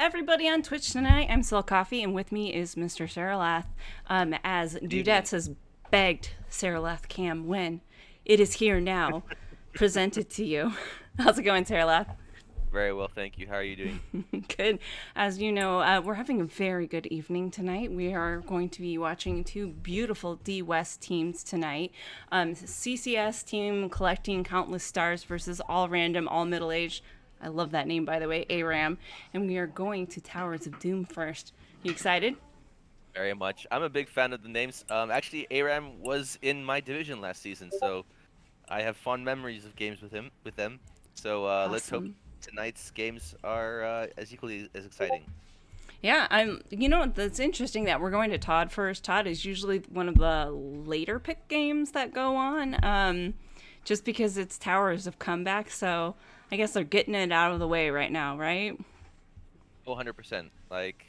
everybody on Twitch tonight. I'm Sil Coffee, and with me is Mr. Saralath. As Good evening. Dudettes has begged Saralath Cam win, it is here now, presented to you. How's it going, Saralath? Very well, thank you. How are you doing? Good. As you know, we're having a very good evening tonight. We are going to be watching two beautiful D West teams tonight. CCS team collecting countless stars versus all random, all middle aged. I love that name, by the way, ARAM. And we are going to Towers of Doom first. You excited? Very much. I'm a big fan of the names. Actually, Aram was in my division last season, so I have fond memories of games with them. So let's hope Awesome. tonight's games are as equally as exciting. Yeah, I'm. You know, that's interesting that we're going to Todd first. Todd is usually one of the later pick games that go on, just because it's Towers of Comeback. So I guess they're getting it out of the way right now, right? Oh, 100%. Like,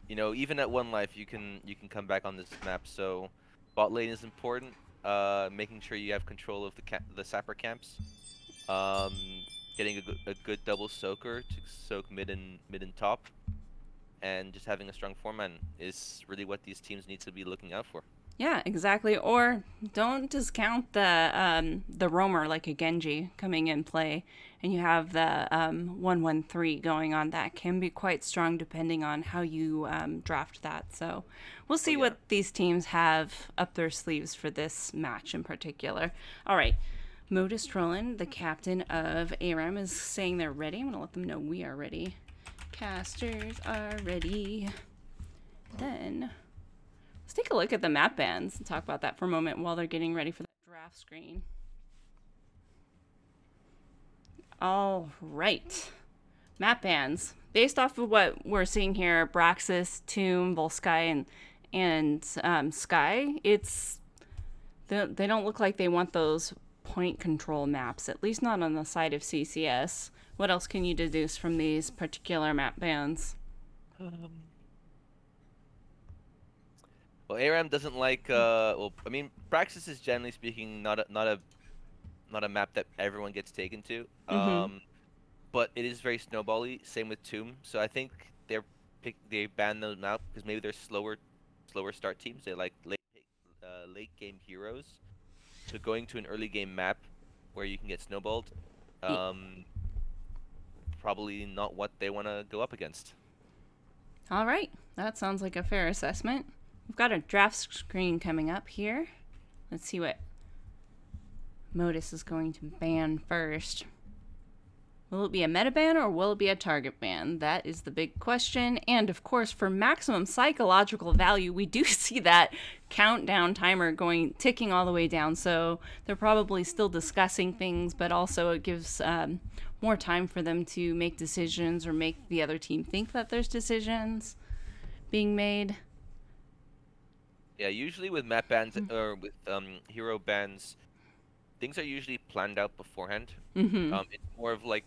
even at one life, you can come back on this map. So bot lane is important. Making sure you have control of the sapper camps. Um, Getting a good double soaker to soak mid and top. And just having a strong foreman is really what these teams need to be looking out for. Yeah, exactly. Or don't discount the roamer like a Genji coming in play, and you have the 113 going on. That can be quite strong depending on how you draft that. So we'll Oh see yeah. what these teams have up their sleeves for this match in particular. All right. Modus Trollen, the captain of ARAM, is saying they're ready. I'm going to let them know we are ready. Casters are ready. Then let's take a look at the map bands and talk about that for a moment while they're getting ready for that draft screen. All right. Map bands. Based off of what we're seeing here, Braxis, Tomb, Volsky, and Sky, they don't look like they want those point control maps, at least not on the side of CCS. What else can you deduce from these particular map bands? Um, well, ARAM doesn't like. Well, I mean, Praxis is generally speaking not a map that everyone gets taken to. Mm-hmm. But it is very snowbally. Same with Tomb. So I think they ban them out because maybe they're slower start teams. They like late game heroes. So going to an early game map where you can get snowballed, um, probably not what they want to go up against. All right. That sounds like a fair assessment. We've got a draft screen coming up here. Let's see what Modus is going to ban first. Will it be a meta ban or will it be a target ban? That is the big question. And of course, for maximum psychological value, we do see that countdown timer going ticking all the way down. So they're probably still discussing things, but also it gives more time for them to make decisions or make the other team think that there's decisions being made. Yeah, usually with map bans or with hero bans, things are usually planned out beforehand. Mm-hmm. It's more of like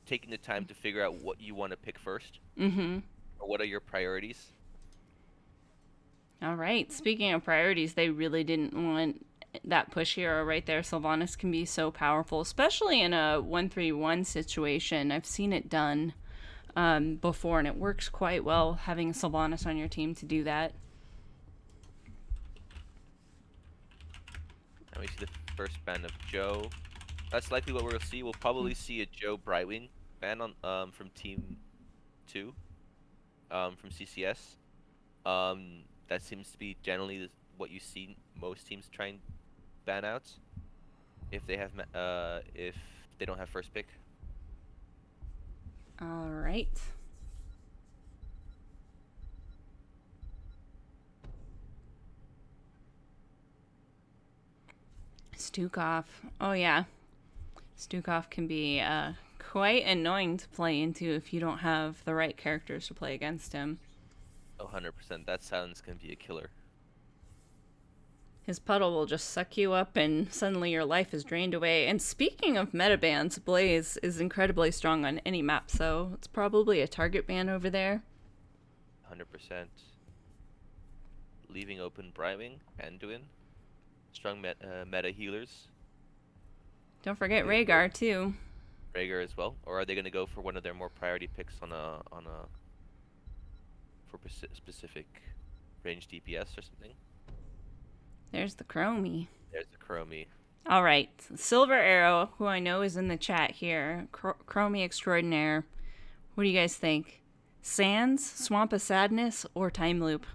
taking the time to figure out what you want to pick first, Mm-hmm. or what are your priorities. All right. Speaking of priorities, they really didn't want that push hero right there. Sylvanas can be so powerful, especially in a 1-3-1 situation. I've seen it done before, and it works quite well having a Sylvanas on your team to do that. And we see the first ban of Joe. That's likely what we'll see. We'll probably see a Joe Brightwing ban on from Team 2, from CCS. That seems to be generally what you see most teams try and ban out if they don't have first pick. All right. Stukov. Oh, yeah. Stukov can be quite annoying to play into if you don't have the right characters to play against him. 100%. That silence can be a killer. His puddle will just suck you up and suddenly your life is drained away. And speaking of meta bans, Blaze is incredibly strong on any map, so it's probably a target ban over there. 100%. Leaving open Brightwing and Anduin. Strong meta healers. Don't forget Are they Rhaegar too. Rhaegar as well, or are they going to go for one of their more priority picks on a specific range DPS or something. There's the Chromie. There's the Chromie. All right. Silver Arrow, who I know is in the chat here. Chromie Extraordinaire. What do you guys think? Sands, Swamp of Sadness, or Time Loop?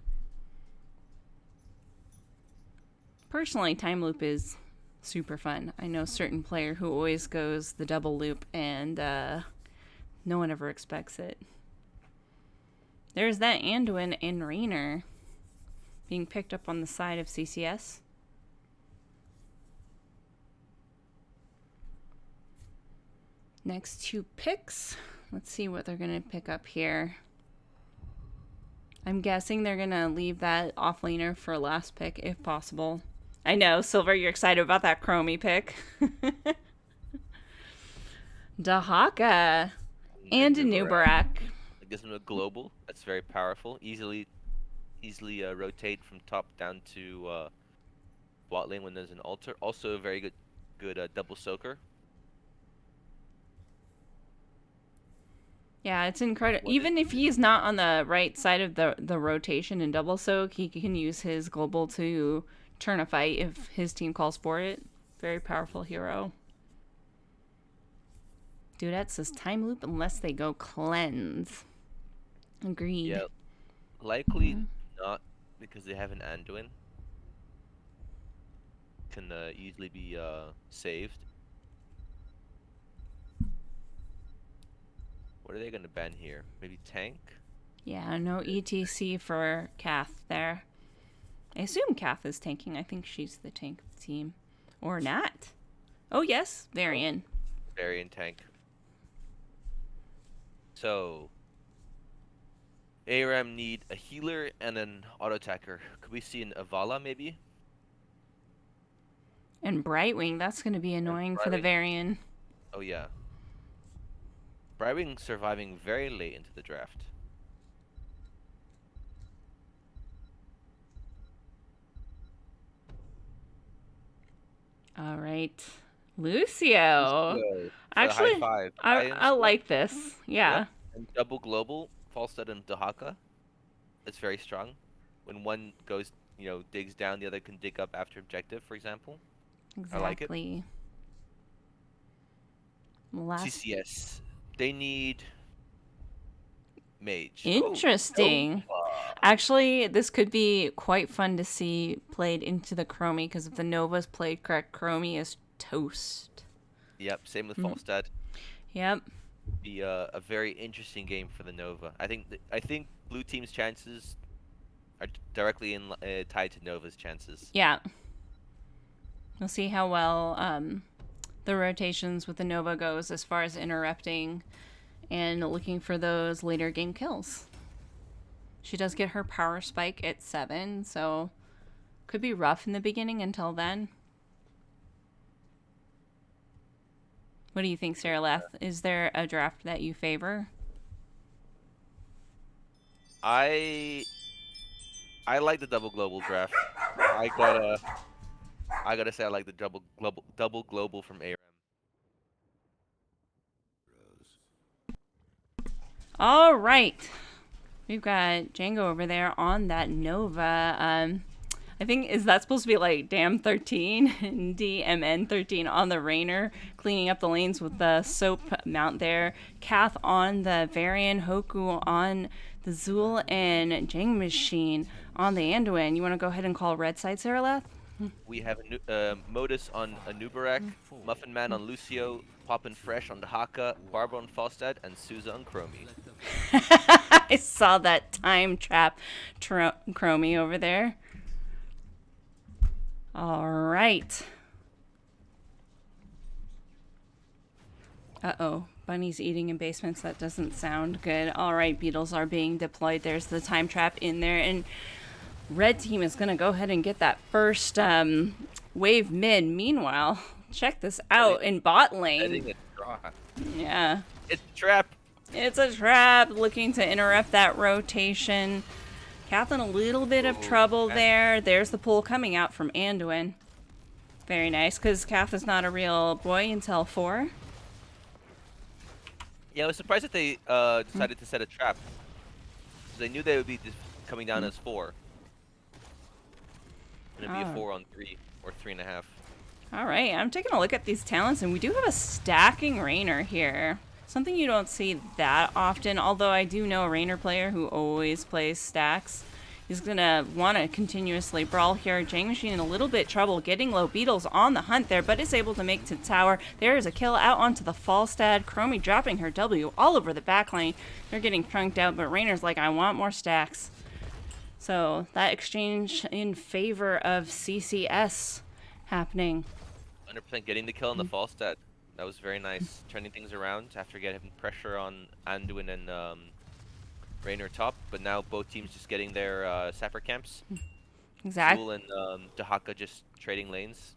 Personally, Time Loop is super fun. I know a certain player who always goes the double loop, and no one ever expects it. There's that Anduin and Rainer being picked up on the side of CCS. Next two picks. Let's see what they're going to pick up here. I'm guessing they're going to leave that offlaner for last pick if possible. I know, Silver, you're excited about that Chromie pick. Dahaka and a Nubarak. It gives them a global. That's very powerful. Easily rotate from top down to bot lane when there's an altar. Also a very good double soaker. Yeah, it's incredible. Even if he's not on the right side of the rotation in double soak, he can use his global to turn a fight if his team calls for it. Very powerful hero. Dudette says time loop unless they go cleanse. Agreed. Yeah, likely not because they have an Anduin. Can easily be saved. What are they going to ban here? Maybe tank? Yeah, no ETC for Kath there. I assume Kath is tanking. I think she's the tank of the team. Or not. Oh, yes. Varian. Varian tank. So, ARAM need a healer and an auto-attacker. Could we see an Avala, maybe? And Brightwing. That's going to be annoying for the Varian. Oh, yeah. Brightwing surviving very late into the draft. All right. Lucio. Actually, high five. I like this. Yeah. Yep. And double global, Falstad and Dahaka. It's very strong. When one goes, digs down, the other can dig up after objective, for example. Exactly. I like it. CCS. They need mage. Interesting. Actually, this could be quite fun to see played into the Chromie, because if the Nova's played correct, Chromie is toast. Yep, same with Falstad. Yep. Be a very interesting game for the Nova. I think blue team's chances are directly tied to Nova's chances. Yeah. We'll see how well the rotations with the Nova goes as far as interrupting and looking for those later game kills. She does get her power spike at 7, so could be rough in the beginning until then. What do you think, Sarah Leth? Is there a draft that you favor? I like the double global draft. I gotta say I like the double global from ARAM. All right. We've got Django over there on that Nova. I think, is that supposed to be like Dam 13 and DMN 13 on the Rainer, cleaning up the lanes with the soap mount there. Kath on the Varian, Hoku on the Zool, and Jang Machine on the Anduin. You want to go ahead and call red side, Sarah Leth? We have Modus on Anubarak, Muffin Man on Lucio, Poppin' Fresh on Dahaka, Barbara on Falstad, and Souza on Chromie. I saw that time trap Chromie over there. All right. Uh-oh. Bunny's eating in basements. That doesn't sound good. All right, beetles are being deployed. There's the time trap in there. And red team is going to go ahead and get that first wave mid. Meanwhile, check this out in bot lane. Yeah. It's a trap. It's a trap looking to interrupt that rotation. Kath in a little bit of trouble there. There's the pull coming out from Anduin. Very nice, because Kath is not a real boy until 4. Yeah, I was surprised that they decided to set a trap. because they knew they would be coming down as 4. And it'd be a Oh. 4-on-3 or 3.5. All right, I'm taking a look at these talents, and we do have a stacking Rainer here. Something you don't see that often, although I do know a Rainer player who always plays stacks. He's going to want to continuously brawl here. Jang Machine in a little bit trouble getting low. Beetles on the hunt there, but is able to make to tower. There is a kill out onto the Falstad. Chromie dropping her W all over the backline. They're getting trunked out, but Rainer's like, I want more stacks. So that exchange in favor of CCS happening. 100% getting the kill on the Falstad. That was very nice. Turning things around after getting pressure on Anduin and Rainer top. But now both teams just getting their sapper camps. Exactly. Zool and Dahaka just trading lanes.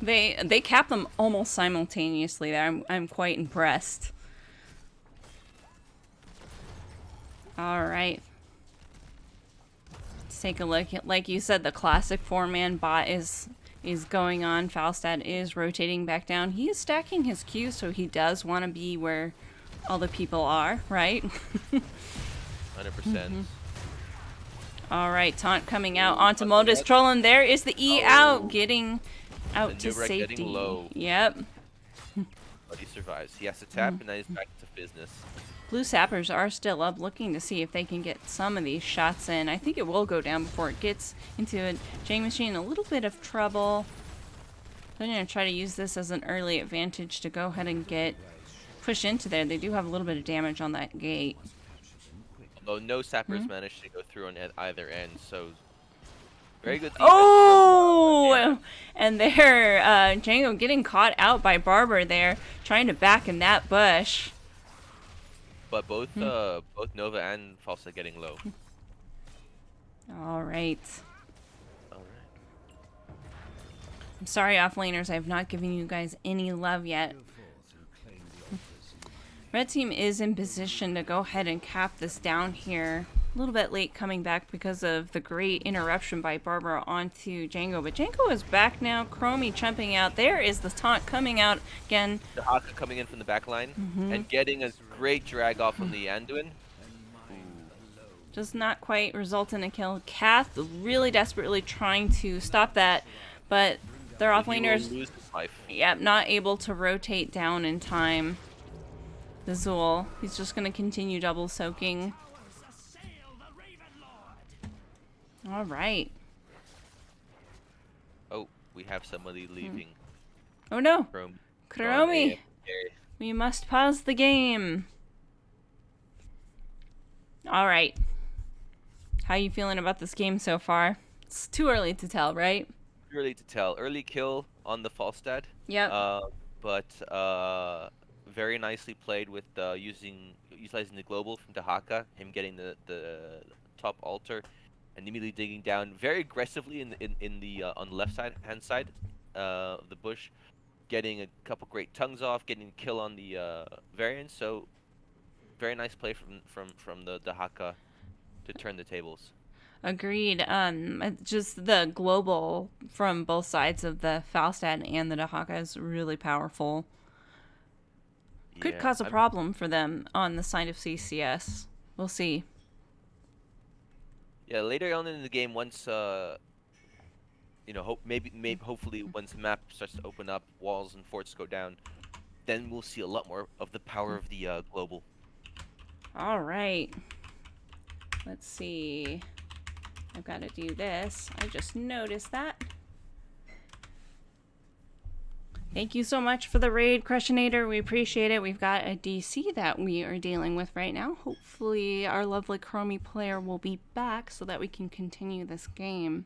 They cap them almost simultaneously there. I'm quite impressed. All right. Let's take a look. Like you said, the classic 4-man bot is going on. Falstad is rotating back down. He is stacking his Q, so he does want to be where all the people are, right? 100%. All right, taunt coming out onto Modus Trolling. There is the E out, getting out to Nubrek safety. getting low. Yep. But he survives. He has to tap, and then he's back to business. Blue Sappers are still up, looking to see if they can get some of these shots in. I think it will go down before it gets into it. Jang Machine, a little bit of trouble. They're going to try to use this as an early advantage to go ahead and get pushed into there. They do have a little bit of damage on that gate. Although no sappers managed to go through on either end, so very good defense. Oh! And there, Django getting caught out by Barber there, trying to back in that bush. But both Nova and Falsa getting low. All right. All right. I'm sorry, offlaners, I have not given you guys any love yet. Red team is in position to go ahead and cap this down here. A little bit late coming back because of the great interruption by Barbara onto Django. But Django is back now. Chromie jumping out. There is the taunt coming out again. The Haka coming in from the back line and getting a great drag off from the Anduin. Does not quite result in a kill. Kath really desperately trying to stop that, but their offlaners, yep, not able to rotate down in time. The Zool, he's just going to continue double soaking. All right. Oh, we have somebody leaving. Oh no. Chromie. We must pause the game. All right. How you feeling about this game so far? It's too early to tell, right? Too early to tell. Early kill on the Falstad. Yep. But very nicely played with utilizing the global from Dahaka, him getting the top altar, and immediately digging down very aggressively in the on the left hand side of the bush, getting a couple great tongues off, getting a kill on the variant. So very nice play from the Dahaka to turn the tables. Agreed. Just the global from both sides of the Falstad and the Dahaka is really powerful. Could cause a problem for them on the side of CCS. We'll see. Yeah, later on in the game, once hopefully once the map starts to open up, walls and forts go down, then we'll see a lot more of the power of the global. All right. Let's see. I've got to do this. I just noticed that. Thank you so much for the raid, Crushinator. We appreciate it. We've got a DC that we are dealing with right now. Hopefully our lovely Chromie player will be back so that we can continue this game.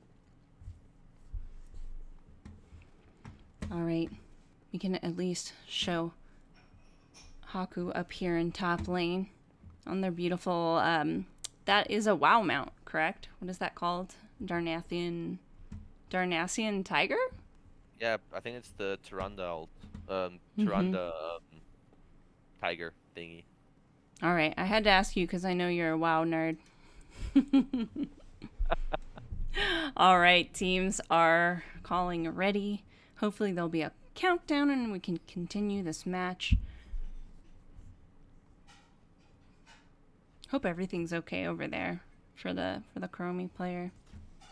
All right. We can at least show Haku up here in top lane on their beautiful, that is a WoW mount, correct? What is that called? Darnathian Tiger? Yeah, I think it's the Tyrande tiger thingy. All right, I had to ask you because I know you're a WoW nerd. All right, teams are calling ready. Hopefully there'll be a countdown and we can continue this match. Hope everything's okay over there for the Chromie player.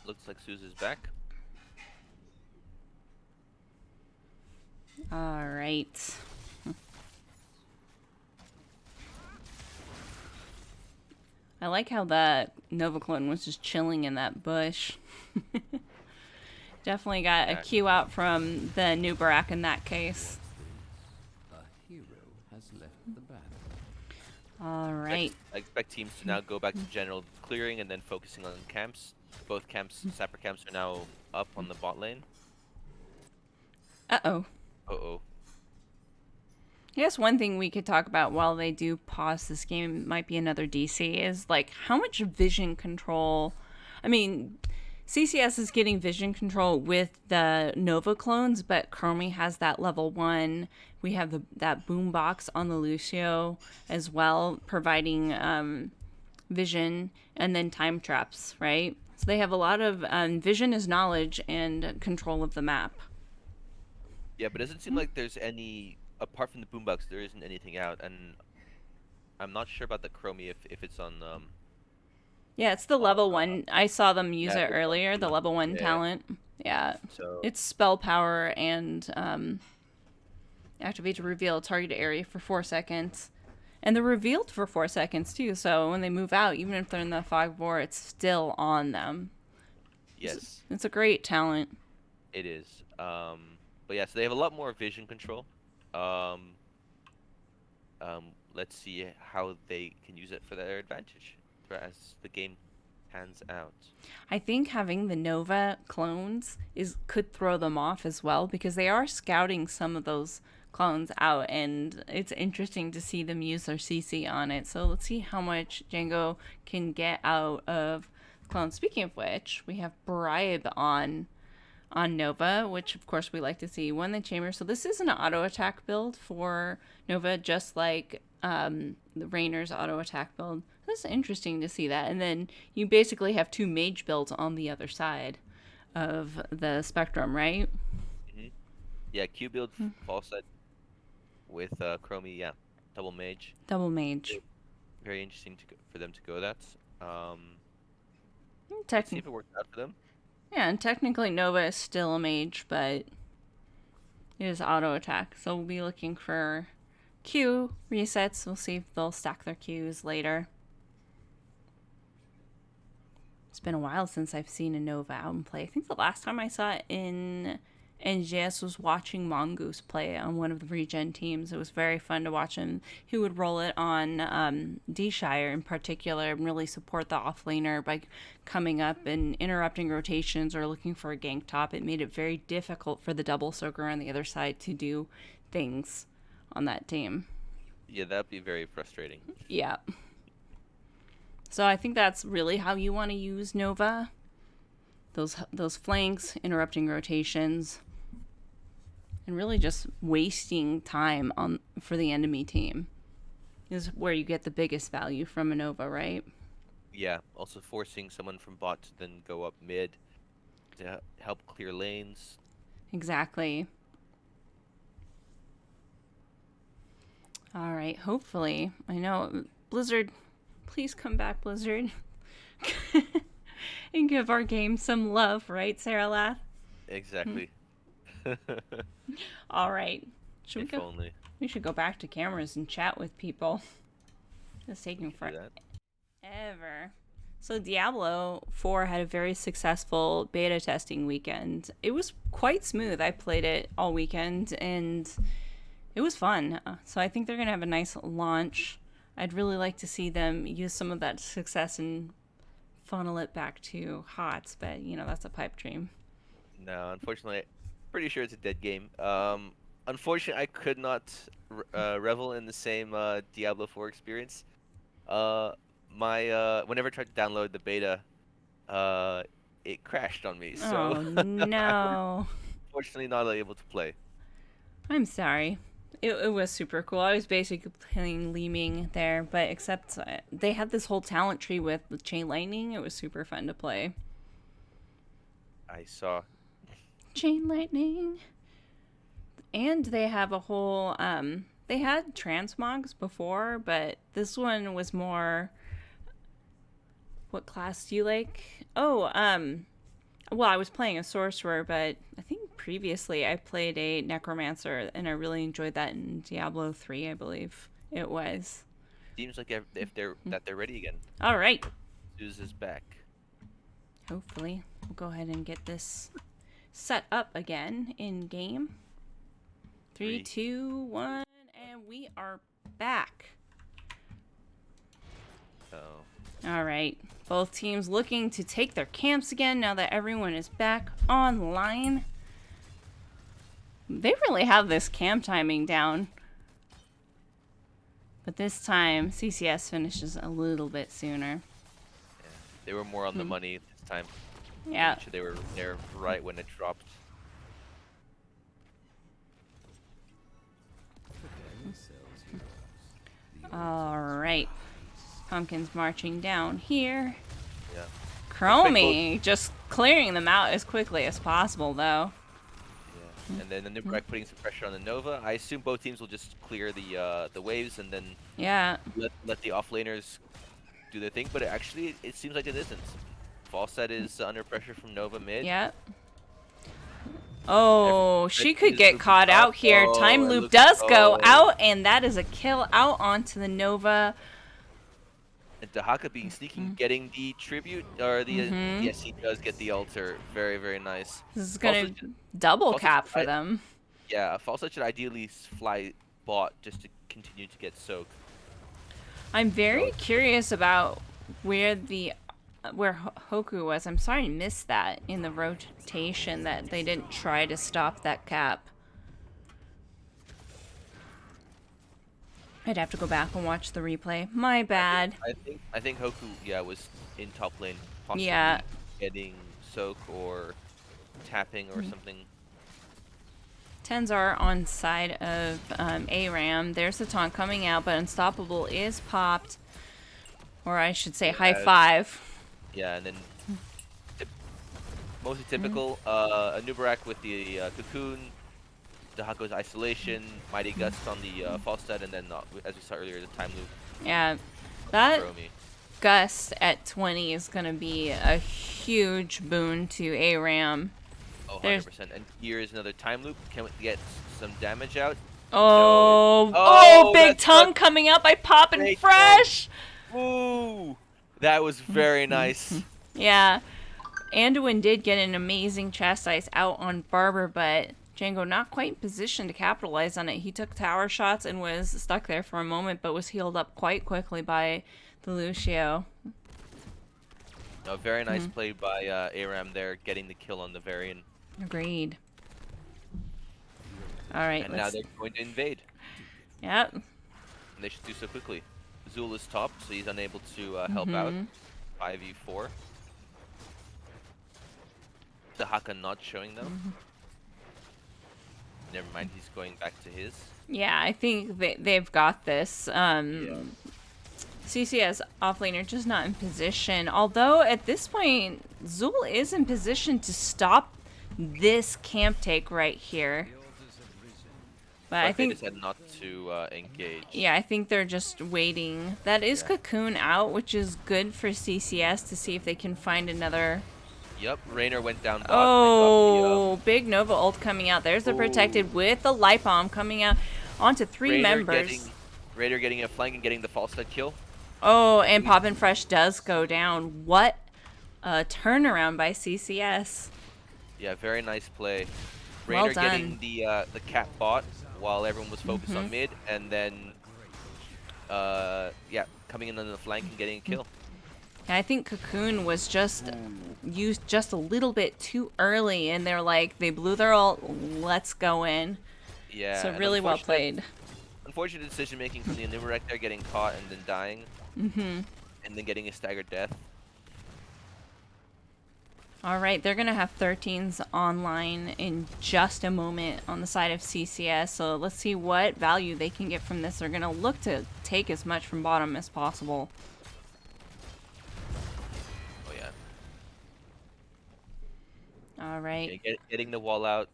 Looks like Suzu's back. All right. I like how that Nova clone was just chilling in that bush. Definitely got a cue out from the new Barak in that case. A hero has left the battle. All right. I expect teams to now go back to general clearing and then focusing on camps. Both camps, sapper camps, are now up on the bot lane. Uh-oh. Uh-oh. I guess one thing we could talk about while they do pause this game might be another DC is like how much vision control. I mean, CCS is getting vision control with the Nova clones, but Chromie has that level 1. We have that boombox on the Lucio as well, providing vision, and then time traps, right? So they have a lot of vision is knowledge and control of the map. Yeah, but it doesn't seem like there's any, apart from the boombox, there isn't anything out, and I'm not sure about the Chromie if it's on. Yeah, it's the level 1. I saw them use it earlier, the level 1 yeah. talent. Yeah. So It's spell power and activate to reveal a target area for 4 seconds. And they're revealed for 4 seconds too, so when they move out, even if they're in the fog of war, it's still on them. yes, It's a great talent. it is. But yeah, so they have a lot more vision control. Let's see how they can use it for their advantage as the game pans out. I think having the Nova clones could throw them off as well because they are scouting some of those clones out, and it's interesting to see them use their CC on it. So let's see how much Django can get out of clones. Speaking of which, we have Bribe on Nova, which of course we like to see. Won the chamber. So this is an auto attack build for Nova, just like the Rainer's auto attack build. That's interesting to see that. And then you basically have 2 mage builds on the other side of the spectrum, right? Mm-hmm. Yeah, Q build fall set with Chromie. Yeah, double mage. Double mage. Very interesting for them to go that. See if Technically, it works out for them. yeah, and technically Nova is still a mage, but it is auto attack. So we'll be looking for Q resets. We'll see if they'll stack their Qs later. It's been a while since I've seen a Nova out and play. I think the last time I saw it in NGS was watching Mongoose play on one of the regen teams. It was very fun to watch him. He would roll it on D-Shire in particular and really support the offlaner by coming up and interrupting rotations or looking for a gank top. It made it very difficult for the double soaker on the other side to do things on that team. Yeah, that'd be very frustrating. Yeah. So I think that's really how you want to use Nova. Those flanks, interrupting rotations, and really just wasting time for the enemy team is where you get the biggest value from a Nova, right? Yeah, also forcing someone from bot to then go up mid to help clear lanes. Exactly. All right, hopefully. I know, Blizzard, please come back, Blizzard. And give our game some love, right, Sarah Lath? Exactly. All right. If only. We should go back to cameras and chat with people. It's taking forever. So Diablo 4 had a very successful beta testing weekend. It was quite smooth. I played it all weekend, and it was fun. So I think they're going to have a nice launch. I'd really like to see them use some of that success and funnel it back to HOTS, but, that's a pipe dream. No, unfortunately, pretty sure it's a dead game. Unfortunately, I could not revel in the same Diablo 4 experience. Whenever I tried to download the beta, it crashed on me. So Oh, no. unfortunately, not able to play. I'm sorry. It was super cool. I was basically playing Li Ming there, but except they had this whole talent tree with Chain Lightning. It was super fun to play. I saw. Chain Lightning. And they have a whole, they had transmogs before, but this one was more What class do you like? Oh, well, I was playing a sorcerer, but I think previously I played a necromancer, and I really enjoyed that in Diablo 3, I believe it was. Seems like if they're ready again. All right. Zeus is back. Hopefully, we'll go ahead and get this set up again in game. 3, 2, 1, and we are back. So All right. Both teams looking to take their camps again now that everyone is back online. They really have this camp timing down. But this time, CCS finishes a little bit sooner. yeah, they were more on the money this time. Yeah. They were there right when it dropped. Preparing cells, heroes. The All right. Pumpkin's marching down here. Yeah. Chromie just clearing them out as quickly as possible, though. Yeah. And then the Nubarak putting some pressure on the Nova. I assume both teams will just clear the waves and then Yeah. let the offlaners do their thing. But it seems like it isn't. Falset is under pressure from Nova mid. Yeah. Oh, she Every- could get loop caught is out up. here. Oh, Time it loop looks- does go oh. out, and that is a kill out onto the Nova. And Dahaka being sneaky, getting the tribute, or the yes, he does get the altar. Very, very nice. This is going Also, to double also, cap for I- them. Yeah, Falset should ideally fly bot just to continue to get soaked. I'm very curious about where Hoku was. I'm sorry I missed that in the rotation, that they didn't try to stop that cap. I'd have to go back and watch the replay. My bad. I think Hoku was in top lane, possibly Yeah. getting soak or tapping or something. Tens are on side of ARAM. There's the taunt coming out, but Unstoppable is popped. Or I should say high five. Yeah, and then mostly typical a Nubarak with the cocoon, Dahako's isolation, Mighty Gust on the Falstad, and then as we saw earlier, the time loop. Yeah, that Chromie. Gust at 20 is going to be a huge boon to ARAM. Oh, There's- 100%. And here is another time loop. Can we get some damage out? Oh, No. oh, big that's tongue not- coming up by Poppin' Great Fresh. Ooh, that was very nice. Yeah, Anduin did get an amazing chastise out on Barber, but Django not quite in position to capitalize on it. He took tower shots and was stuck there for a moment, but was healed up quite quickly by the Lucio. No, very nice play by Aram there, getting the kill on the Varian. Agreed. All right, And now let's... they're going to invade. Yep. And they should do so quickly. Zul is top, so he's unable to help out. 5v4. Dahaka not showing though. Never mind, he's going back to his. Yeah, I think they've got this. CCS offlaner just not in position. Although at this point, Zul is in position to stop this camp take right here. But I They think, decided not to engage. yeah, I think they're just waiting. That is Yeah. Cocoon out, which is good for CCS to see if they can find another. Yep, Raynor went down bot. Oh, big Nova ult coming out. There's the protected with the light bomb coming out onto three members. Raider getting a flank and getting the false start kill. Oh, and Poppin' Fresh does go down. What a turnaround by CCS. Yeah, very nice play. Well Raynor getting done. the cap bot while everyone was focused on mid, and then yeah, coming in on the flank and getting a kill. I think Cocoon was just used just a little bit too early, and they're like, they blew their ult, let's go in. Yeah. So and really well played. Unfortunate decision making from the Numerek there, getting caught and then dying. And then getting a staggered death. All right, they're going to have 13s online in just a moment on the side of CCS, so let's see what value they can get from this. They're going to look to take as much from bottom as possible. Oh yeah. All right. Yeah, getting the wall out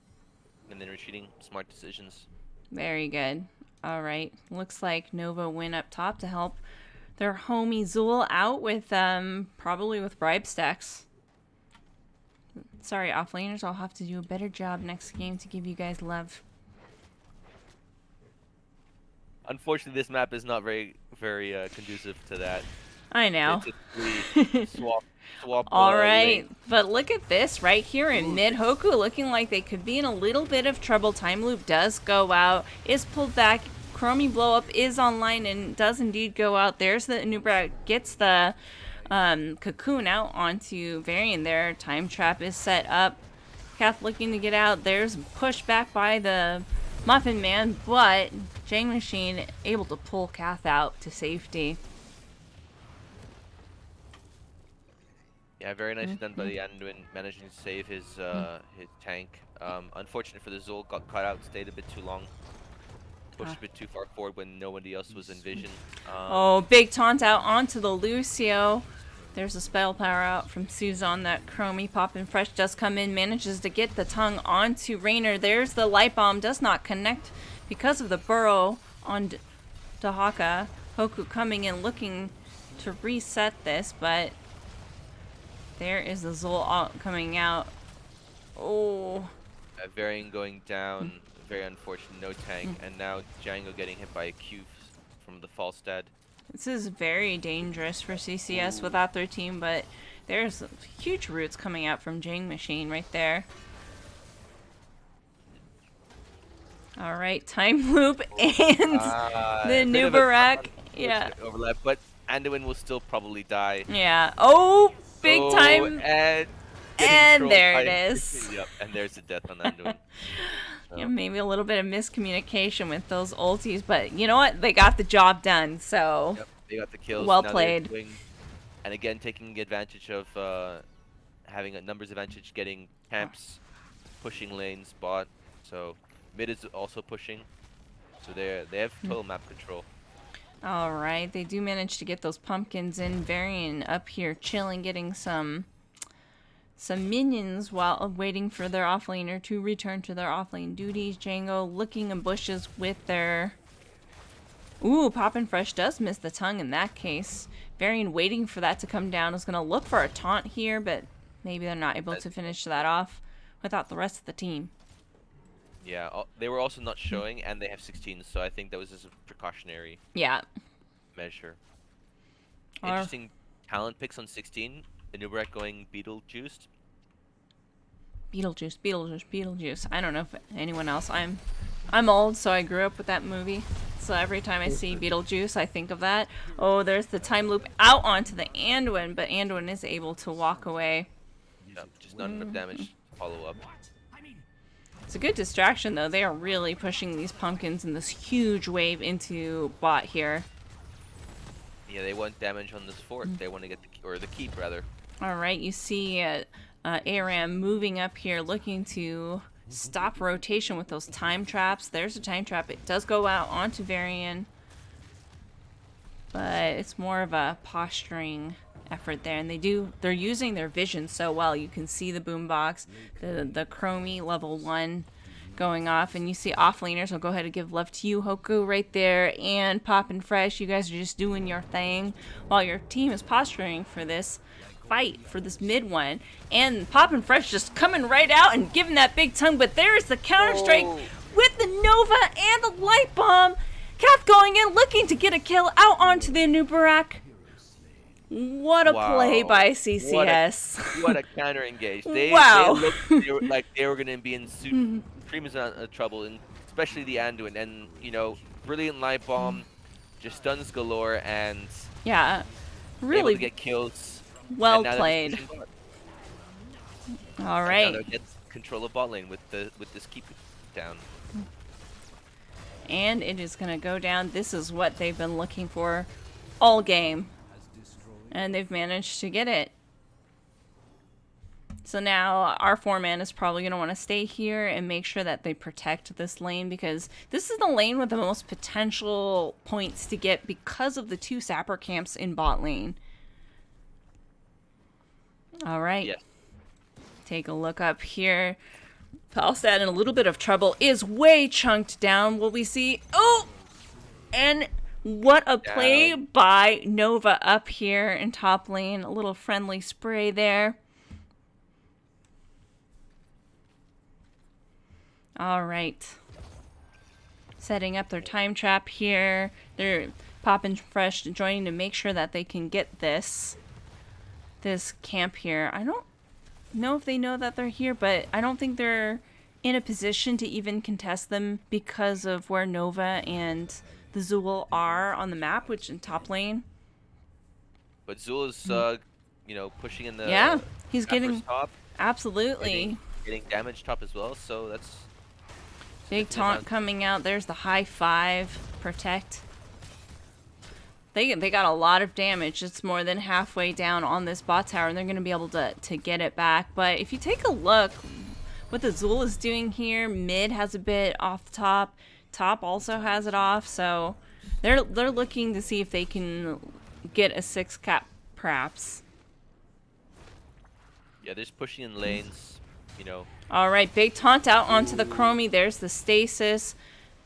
and then retreating. Smart decisions. Very good. All right. Looks like Nova went up top to help their homie Zool out with probably with bribe stacks. Sorry, offlaners, I'll have to do a better job next game to give you guys love. Unfortunately, this map is not very conducive to that. I know. It's swap. All Lane. right, but look at this right here in mid. Hoku looking like they could be in a little bit of trouble. Time loop does go out, is pulled back. Chromie blow up is online and does indeed go out. There's the Nubra, gets the cocoon out onto Varian there. Time trap is set up. Kath looking to get out. There's push back by the Muffin Man, but Jang Machine able to pull Kath out to safety. Yeah, very nicely done by the Anduin, managing to save his tank. Unfortunate for the Zul, got caught out, stayed a bit too long. Pushed a bit too far forward when nobody else was in vision. Oh, big taunt out onto the Lucio. There's a spell power out from Suzon. That Chromie poppin' fresh does come in, manages to get the tongue onto Raynor. There's the light bomb, does not connect because of the burrow on Dahaka. Hoku coming in looking to reset this, but there is the Zul coming out. Oh. Varian going down, very unfortunate, no tank, and now Django getting hit by a Q from the Falstad. This is very dangerous for CCS without their team, but there's huge roots coming out from Jang Machine right there. All right, time loop and the Nubarak. Yeah. Overlap, but Anduin will still probably die. Yeah. Oh, big time. And there it is. Yep, and there's the death on Anduin. Yeah, maybe a little bit of miscommunication with those ultis, but you know what? They got the job done, so yep, they got the kills. Well now played. And again, taking advantage of having a numbers advantage, getting camps, pushing lanes, bot. So mid is also pushing. So they have total map control. All right, they do manage to get those pumpkins in. Varian up here chilling, getting some minions while waiting for their offlaner to return to their offlane duties. Django looking in bushes with their... Ooh, Poppin' Fresh does miss the tongue in that case. Varian waiting for that to come down. Is going to look for a taunt here, but maybe they're not able to finish that off without the rest of the team. Yeah, they were also not showing, and they have 16, so I think that was just a precautionary measure. Interesting talent picks on 16. Inubarak going Beetlejuiced. Beetlejuice. I don't know if anyone else. I'm old, so I grew up with that movie. So every time I see Beetlejuice, I think of that. Oh, there's the time loop out onto the Anduin, but Anduin is able to walk away. Yep, just not enough damage to follow up. It's a good distraction, though. They are really pushing these pumpkins in this huge wave into bot here. Yeah, they want damage on this fort. They want to get the keep, rather. All right, you see ARAM moving up here, looking to stop rotation with those time traps. There's a time trap. It does go out onto Varian, but it's more of a posturing effort there, and they're using their vision so well. You can see the boombox, the Chromie level 1 going off, and you see offlaners. I'll go ahead and give love to you, Hoku, right there, and Poppin' Fresh. You guys are just doing your thing while your team is posturing for this fight for this mid one, and Poppin' Fresh just coming right out and giving that big tongue, but there's the counter strike with the Nova and the light bomb. Kath going in, looking to get a kill out onto the Nubarak. What a play by CCS. What a counter engage. They looked like they were going to be in supreme amount of trouble, and especially the Anduin, and brilliant light bomb, just stuns galore, and really able to get kills. Well played. All right. Now gets control of bot lane with this keep down. And it is going to go down. This is what they've been looking for all game. And they've managed to get it. So now our 4-man is probably going to want to stay here and make sure that they protect this lane, because this is the lane with the most potential points to get because of the 2 sapper camps in bot lane. All right. Yes. Take a look up here. Falstad in a little bit of trouble, is way chunked down. Will we see? Oh! And What a play Down. by Nova up here in top lane. A little friendly spray there. All right. Setting up their time trap here. They're popping fresh, joining to make sure that they can get this camp here. I don't know if they know that they're here, but I don't think they're in a position to even contest them because of where Nova and the Zool are on the map, which in top lane. But Zool is, you know, pushing in the Yeah, he's Sapper's getting top, absolutely getting damage top as well. So that's big definitely taunt not- coming out. There's the high five protect. They got a lot of damage. It's more than halfway down on this bot tower, and they're going to be able to get it back. But if you take a look, what the Zool is doing here, mid has a bit off the top. Top also has it off, so they're looking to see if they can get a 6 cap, perhaps. Yeah, they're just pushing in lanes. You know, All right, big taunt out onto the Chromie. There's the stasis.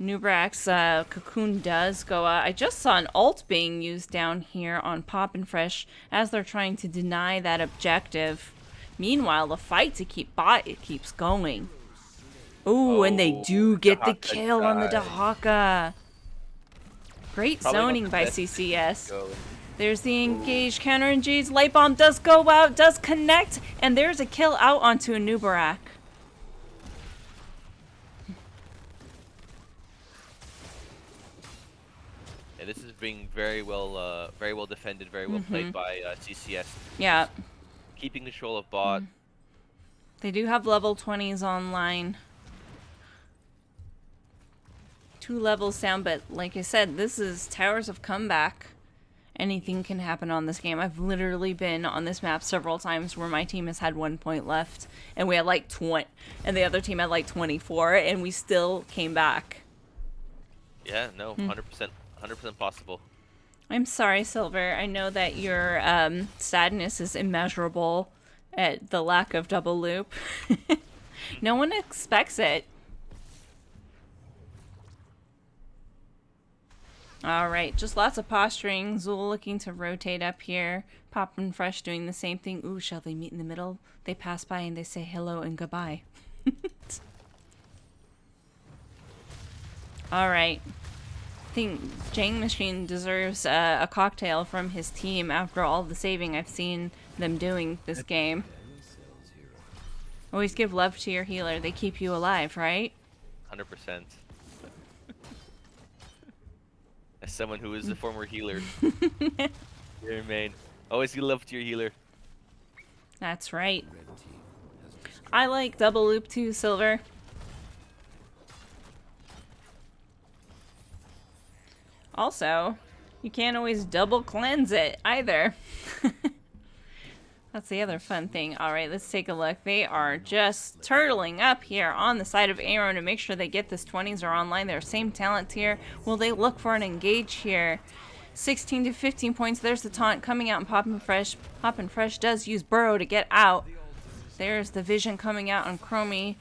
Nubrak's cocoon does go out. I just saw an ult being used down here on Poppin' Fresh as they're trying to deny that objective. Meanwhile, the fight to keep bot, it keeps going. Ooh, and they do get the Dahaka kill on the died. Dahaka. Great Probably not zoning the by best CCS. go. There's the engaged counter engage. Light bomb does go out, does connect, and there's a kill out onto a Nubarak. Yeah, this is being very well defended, very well played by CCS. Yeah, Keeping control of bot. they do have level 20s online. 2 levels down, but like I said, this is Towers of Comeback. Anything can happen on this game. I've literally been on this map several times where my team has had 1 point left, and we had like 20, and the other team had like 24, and we still came back. Yeah, no, 100%, 100% possible. I'm sorry, Silver. I know that your sadness is immeasurable at the lack of double loop. No one expects it. All right, just lots of posturing. Zool looking to rotate up here. Poppin' Fresh doing the same thing. Ooh, shall they meet in the middle? They pass by and they say hello and goodbye. All right. I think Jang Machine deserves a cocktail from his team after all the saving I've seen them doing this game. Always give love to your healer. They keep you alive, right? 100%. As someone who is a former healer, your main. Always give love to your healer. That's right. I like double loop too, Silver. Also, you can't always double cleanse it either. That's the other fun thing. All right, let's take a look. They are just turtling up here on the side of Aaron to make sure they get this 20s are online. They're same talent tier. Will they look for an engage here? 16 to 15 points. There's the taunt coming out and Poppin' Fresh. Poppin' Fresh does use Burrow to get out. There's the vision coming out on Chromie,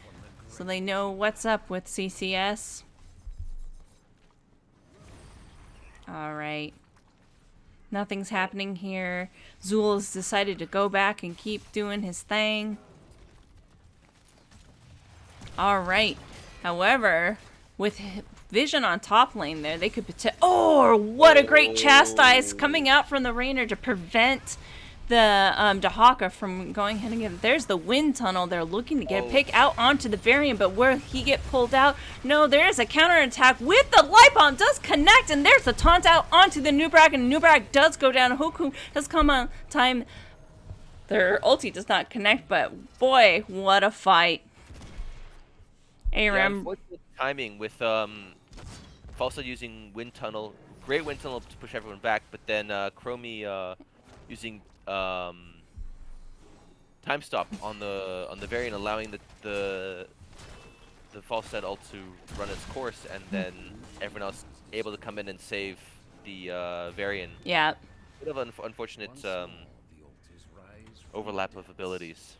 so they know what's up with CCS. All right. Nothing's happening here. Zool has decided to go back and keep doing his thing. All right. However, with vision on top lane there, they could oh, what a great chastise coming out from the Rainer to prevent the Dahaka from going ahead and get. There's the wind tunnel. They're looking to get a pick out onto the variant, but where he get pulled out? No, there's a counterattack with the light bomb. Does connect, and there's the taunt out onto the Nubrak, and Nubrak does go down. Hoku does come on time. Their ulti does not connect, but boy, what a fight. Yeah, Aram. unfortunate timing with Falsa using wind tunnel, great wind tunnel to push everyone back, but then Chromie using time stop on the variant, allowing the Falstad ult to run its course, and then everyone else able to come in and save the variant. Yeah. Bit of an unfortunate overlap of abilities.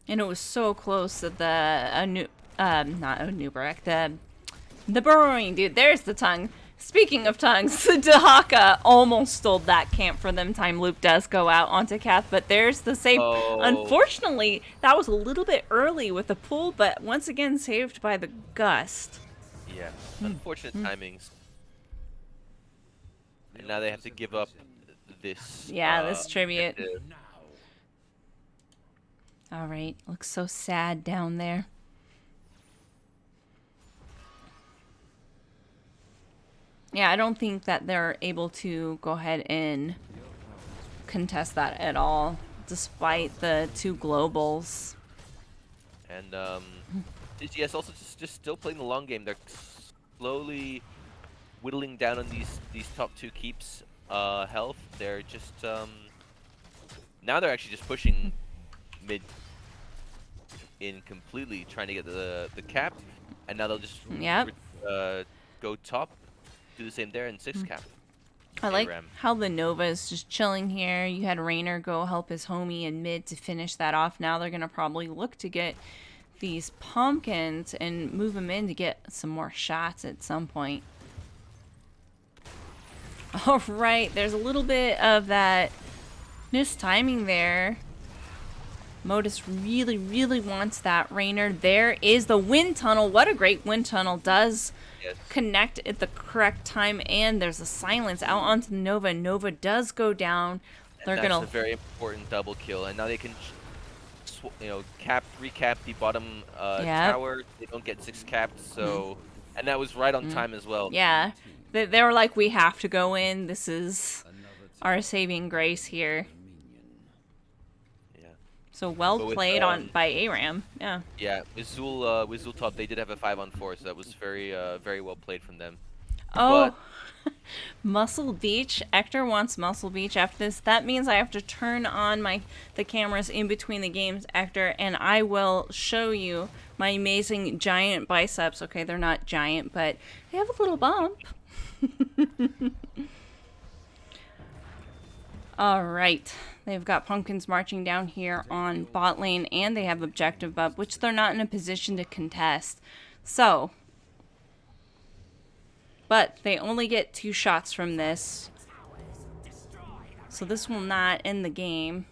And it was so close that not Nubrak, the burrowing dude. There's the tongue. Speaking of tongues, Dahaka almost stole that camp for them. Time loop does go out onto Kath, but there's the save. Oh. Unfortunately, that was a little bit early with the pull, but once again saved by the gust. Yeah, unfortunate timings. And now they have to give up this. Yeah, this tribute. objective. All right, looks so sad down there. Yeah, I don't think that they're able to go ahead and contest that at all, despite the 2 globals. And NGS also just still playing the long game. They're slowly whittling down on these top 2 keeps health. They're just now they're actually just pushing mid in completely, trying to get the cap, and now they'll just go top, do the same there, and 6 cap. I like ARAM. how the Nova is just chilling here. You had Raynor go help his homie in mid to finish that off. Now they're going to probably look to get these pumpkins and move them in to get some more shots at some point. All right, there's a little bit of that mistiming there. Modus really, really wants that Raynor. There is the wind tunnel. What a great wind tunnel. Does connect at the correct time, and there's a silence out onto the Nova. Nova does go down. They're That's gonna a very important double kill, and now they can, recap the bottom tower. They don't get 6 capped, so and that was right on time as well. Yeah, they were like, we have to go in. This is our saving grace here. Yeah. So well But with, played by ARAM. Yeah. Yeah, with Zul top, they did have a 5-on-4, so that was very well played from them. Oh, Muscle Beach. Hector wants Muscle Beach after this. That means I have to turn on the cameras in between the games, Hector, and I will show you my amazing giant biceps. Okay, they're not giant, but they have a little bump. All right. They've got pumpkins marching down here on bot lane, and they have objective bump, which they're not in a position to contest. So, but they only get 2 shots from this. So this will not end the game.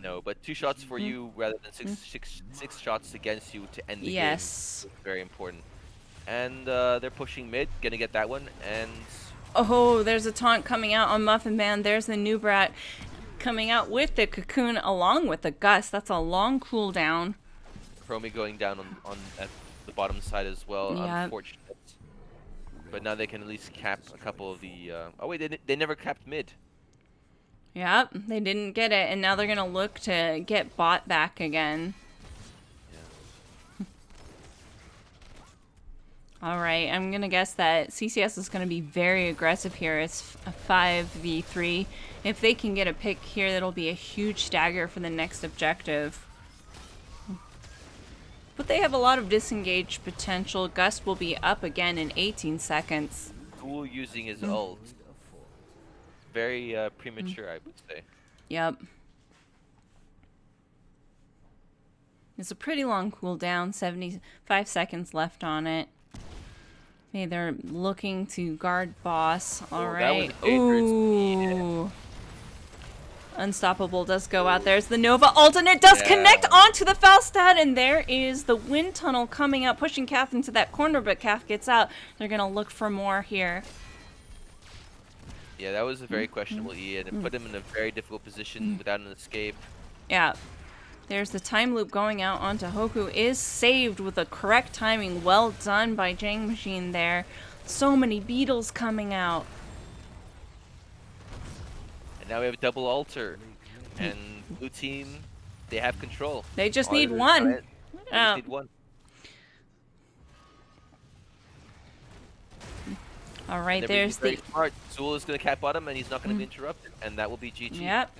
No, but 2 shots for you rather than six shots against you to end the game. Yes. Is very important. And they're pushing mid, gonna get that one, and Oh, there's a taunt coming out on Muffin Man. There's the new brat coming out with the cocoon along with the gust. That's a long cooldown. Chromie going down on at the bottom side as well. Yep. Unfortunate. But now they can at least cap a couple of the. Oh wait, they never capped mid. Yep, they didn't get it, and now they're gonna look to get bot back again. All right, I'm gonna guess that CCS is gonna be very aggressive here. It's a 5v3. If they can get a pick here, that'll be a huge stagger for the next objective. But they have a lot of disengaged potential. Gust will be up again in 18 seconds. Duel using his ult. Very premature, I would say. Yep. It's a pretty long cooldown, 75 seconds left on it. Okay, they're looking to guard boss. All right. Ooh. Unstoppable does go out. There's the Nova ult, and it does connect onto the Falstad, and there is the wind tunnel coming out, pushing Kath into that corner, but Kath gets out. They're going to look for more here. Yeah, that was a very questionable E, and it put him in a very difficult position without an escape. Yeah. There's the time loop going out onto Hoku. Is saved with the correct timing. Well done by Jang Machine there. So many beetles coming out. And now we have a double altar. And blue team, they have control. They just All need it is one. They just need one. All right, And there's very the... smart. Zul is going to cap bottom, and he's not going to be interrupted. And that will be GG. Yep.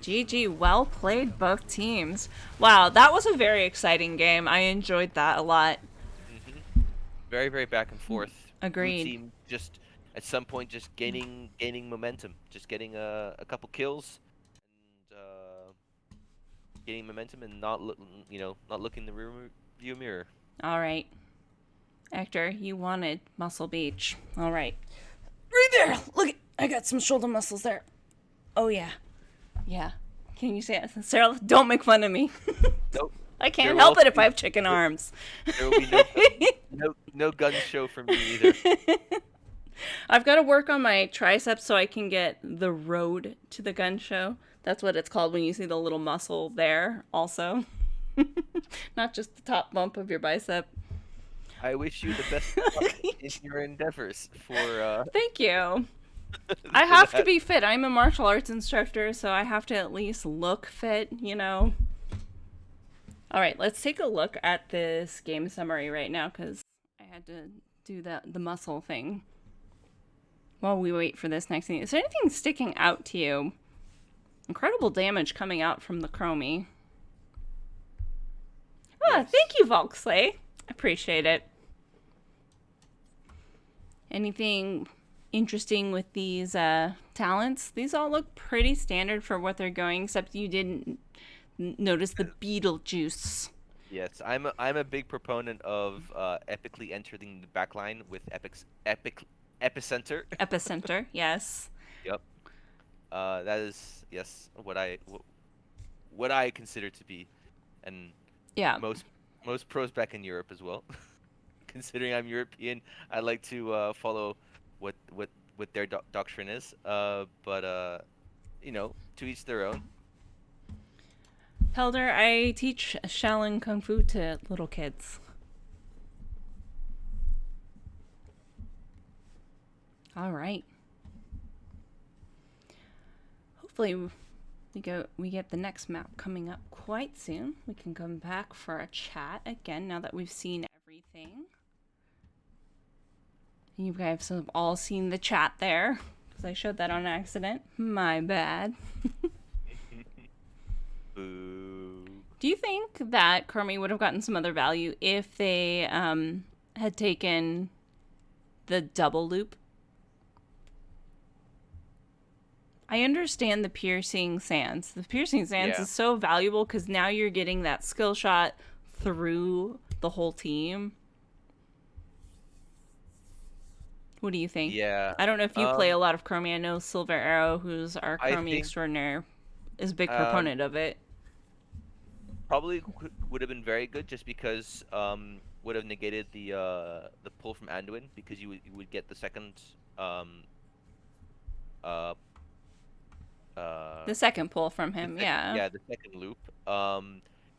GG. Well played, both teams. Wow, that was a very exciting game. I enjoyed that a lot. Very, very back and forth. Agreed. Blue team just, at some point, just gaining momentum. Just getting a couple kills. And gaining momentum and not looking in the rear view mirror. All right. Hector, you wanted Muscle Beach. All right. Right there. Look, I got some shoulder muscles there. Oh yeah, yeah. Can you say it, Sarah? Don't make fun of me. Nope. I There can't will help it also if be I have chicken arms. there will be no gun show from me either. I've got to work on my triceps so I can get the road to the gun show. That's what it's called when you see the little muscle there, also. Not just the top bump of your bicep. I wish you the best of luck in your endeavors for Thank you. I for have to that. be fit. I'm a martial arts instructor, so I have to at least look fit, you know. All right, let's take a look at this game summary right now because I had to do the muscle thing while we wait for this next thing. Is there anything sticking out to you? Incredible damage coming out from the Chromie. Ah, Yes. thank you, Volksley. Appreciate it. Anything interesting with these talents? These all look pretty standard for what they're going, except you didn't notice the Beetlejuice. Yes, I'm a big proponent of epically entering the back line with epic epicenter. Epicenter, yes. Yep. That is yes what I consider to be, and Yeah. most pros back in Europe as well. Considering I'm European, I like to follow what their doctrine is. But you know, to each their own. Pelder, I teach Shaolin Kung Fu to little kids. All right. Hopefully we get the next map coming up quite soon. We can come back for a chat again now that we've seen everything. You guys have all seen the chat there because I showed that on accident. My bad. Boo. Do you think that Chromie would have gotten some other value if they had taken the double loop? I understand the piercing sands. The piercing sands Yeah. is so valuable because now you're getting that skill shot through the whole team. What do you think? Yeah. I don't know if you play a lot of Chromie. I know Silver Arrow, who's our I Chromie think extraordinaire, is a big um, proponent of it. probably would have been very good just because would have negated the pull from Anduin because you would get the second uh The second pull from him, yeah. yeah, the second loop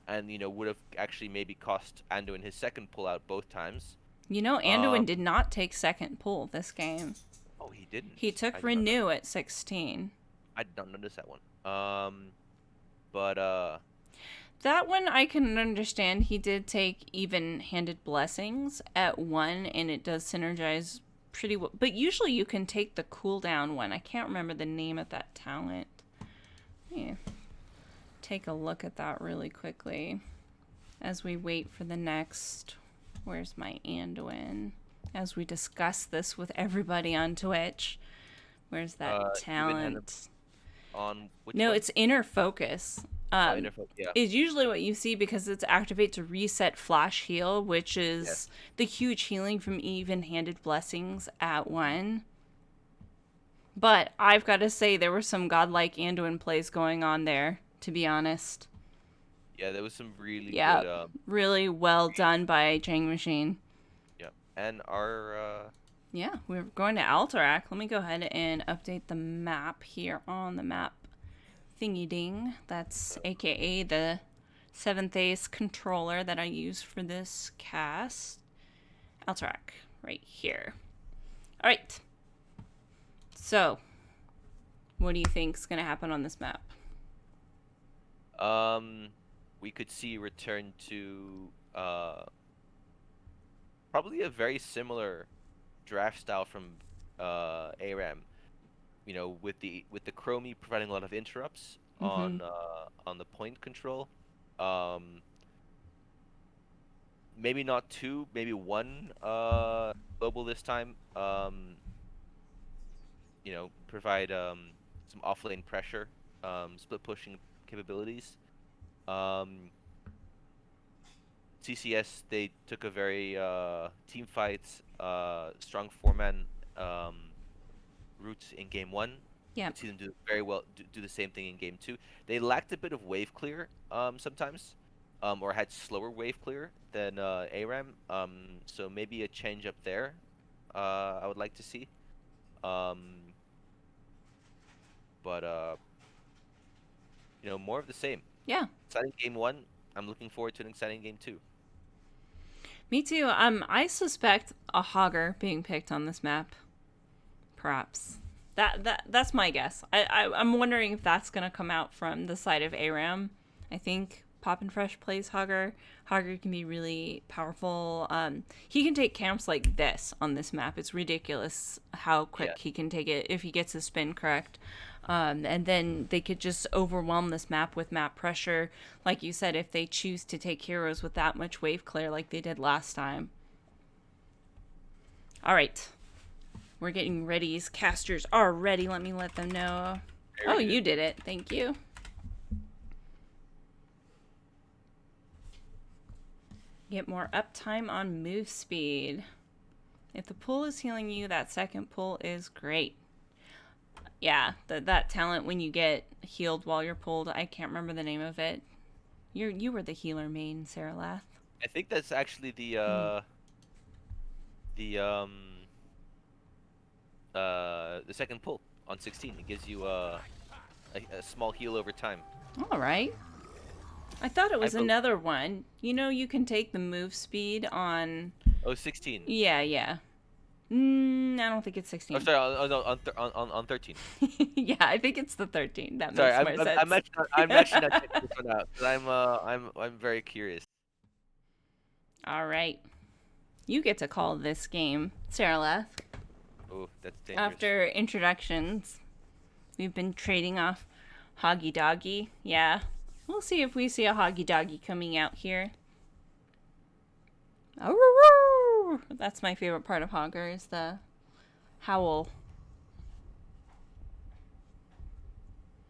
and you know would have actually maybe cost Anduin his second pull out both times. You know, Anduin did not take second pull this game. Oh, he didn't. He I took did not Renew at 16. I did not notice that one. But That one I can understand. He did take even-handed blessings at 1, and it does synergize pretty well. But usually you can take the cooldown one. I can't remember the name of that talent. Yeah. Take a look at that really quickly as we wait for the next... Where's my Anduin? As we discuss this with everybody on Twitch. Where's that talent? on which No, one? it's Inner Focus. Yeah. Is usually what you see because it's activate to reset flash heal, which is the huge healing from even-handed blessings at 1. But I've got to say there were some godlike Anduin plays going on there, to be honest. Yeah, there was some really Yeah, good really well done by Jang Machine. yeah. And our Yeah, we're going to Alterac. Let me go ahead and update the map here on the map thingy ding. That's aka the 7th Ace controller that I use for this cast. Alterac, right here. All right. So, what do you think's gonna happen on this map? we could see return to probably a very similar draft style from ARAM. You know, with the Chromie providing a lot of interrupts on the point control. Maybe not 2, maybe 1 global this time. You know, provide some offlane pressure, split pushing capabilities. CCS, they took a very team fights, strong 4-man route in game 1. Yeah. See them do very well. Do the same thing in game 2. They lacked a bit of wave clear sometimes, or had slower wave clear than ARAM. So maybe a change up there. I would like to see. Um, but more of the same. Yeah. Exciting game 1. I'm looking forward to an exciting game 2. Me too. I suspect a Hogger being picked on this map. Perhaps. That's my guess. I'm wondering if that's gonna come out from the side of ARAM. I think Poppin' Fresh plays Hogger. Hogger can be really powerful. He can take camps like this on this map. It's ridiculous how quick he can take it if he gets his spin correct. And then they could just overwhelm this map with map pressure. Like you said, if they choose to take heroes with that much wave clear like they did last time. All right. We're getting ready. Casters are ready. Let me let them know. Oh, you did it. Thank you. Get more uptime on move speed. If the pull is healing you, that second pull is great. Yeah, that talent when you get healed while you're pulled. I can't remember the name of it. You were the healer main, Sarah Lath. I think that's actually the second pull on 16. It gives you a small heal over time. All right. I thought it was another one. You can take the move speed on... Oh, 16. Yeah. I don't think it's 16. Oh, sorry, on 13. Yeah, I think it's the 13. That Sorry, makes more sense. I'm actually not checking this one out, 'cause I'm very curious. All right. You get to call this game, Sarah Lath. Oh, that's dangerous. After introductions, we've been trading off Hoggy Doggy. Yeah. We'll see if we see a Hoggy Doggy coming out here. Oh, that's my favorite part of Hogger is the howl.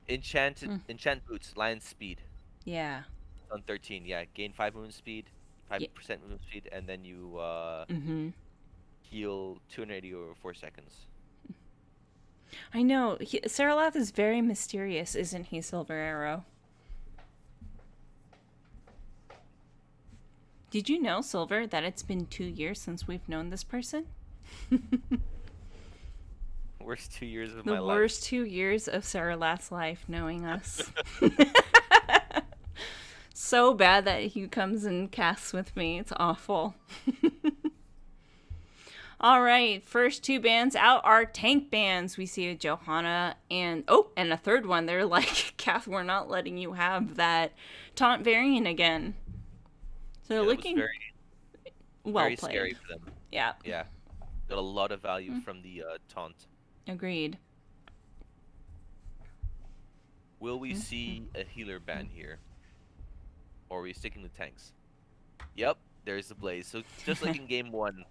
Enchant boots, lion speed Yeah. on 13. Yeah, gain 5 movement speed, 5% movement speed, and then you heal 280 over 4 seconds. I know. Sarah Lath is very mysterious, isn't he, Silver Arrow? Did you know, Silver, that it's been 2 years since we've known this person? Worst 2 years of my life. The worst 2 years of Sarah Lath's life, knowing us. So bad that he comes and casts with me. It's awful. All right, first 2 bands out are tank bands. We see a Johanna and a third one. They're like, Kath, we're not letting you have that taunt variant again. So they're looking well very played. Scary for them. Yeah. Yeah. Got a lot of value from the taunt. Agreed. Will we see a healer ban here? Or are we sticking with tanks? Yep, there's the Blaze. So just like in game 1,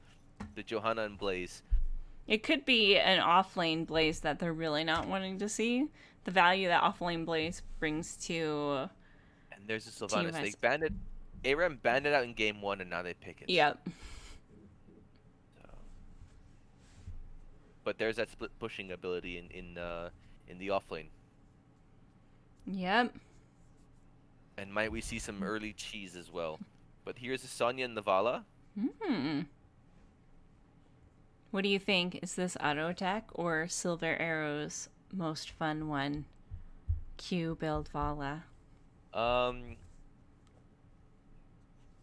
the Johanna and Blaze. It could be an offlane Blaze that they're really not wanting to see. The value that offlane Blaze brings to... And there's a Sylvanas. They banned it. ARAM banned it out in game 1, and now they pick it. Yep. So. But there's that split pushing ability in the offlane. Yep. And might we see some early cheese as well? But here's the Sonya and Navala. What do you think? Is this auto attack or Silver Arrow's most fun one? Q build Vala.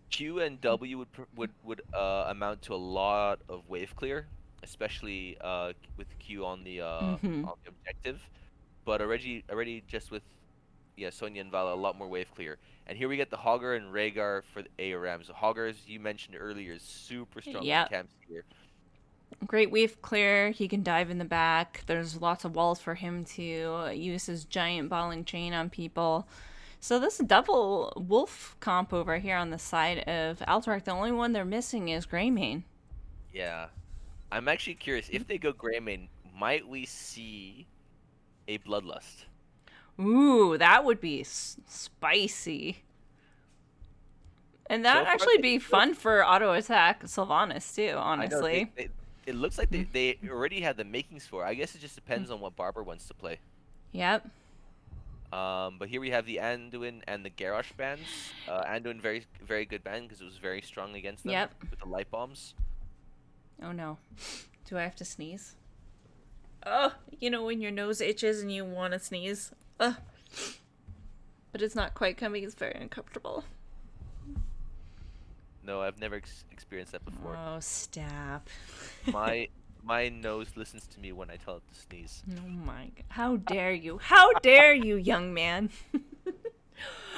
Q and W would amount to a lot of wave clear, especially with Q on the objective. But already just with Sonya and Vala, a lot more wave clear. And here we get the Hogger and Rhaegar for the ARAM. So Hogger, as you mentioned earlier, is super strong in camps here. Great wave clear. He can dive in the back. There's lots of walls for him to use his giant balling chain on people. So this double wolf comp over here on the side of Alterac, the only one they're missing is Greymane. Yeah. I'm actually curious, if they go Greymane, might we see a Bloodlust? Ooh, that would be spicy. And that'd actually be fun for auto attack Sylvanas too, honestly. it looks like they already had the makings for it. I guess it just depends on what Barber wants to play. Yep. But here we have the Anduin and the Garrosh bands. Anduin very good band because it was very strong against them Yep. with the light bombs. Oh no. Do I have to sneeze? Oh, you know when your nose itches and you want to sneeze? Ugh. But it's not quite coming. It's very uncomfortable. No, I've never experienced that before. Oh, stop. My nose listens to me when I tell it to sneeze. Oh my god. How dare you? How dare you, young man?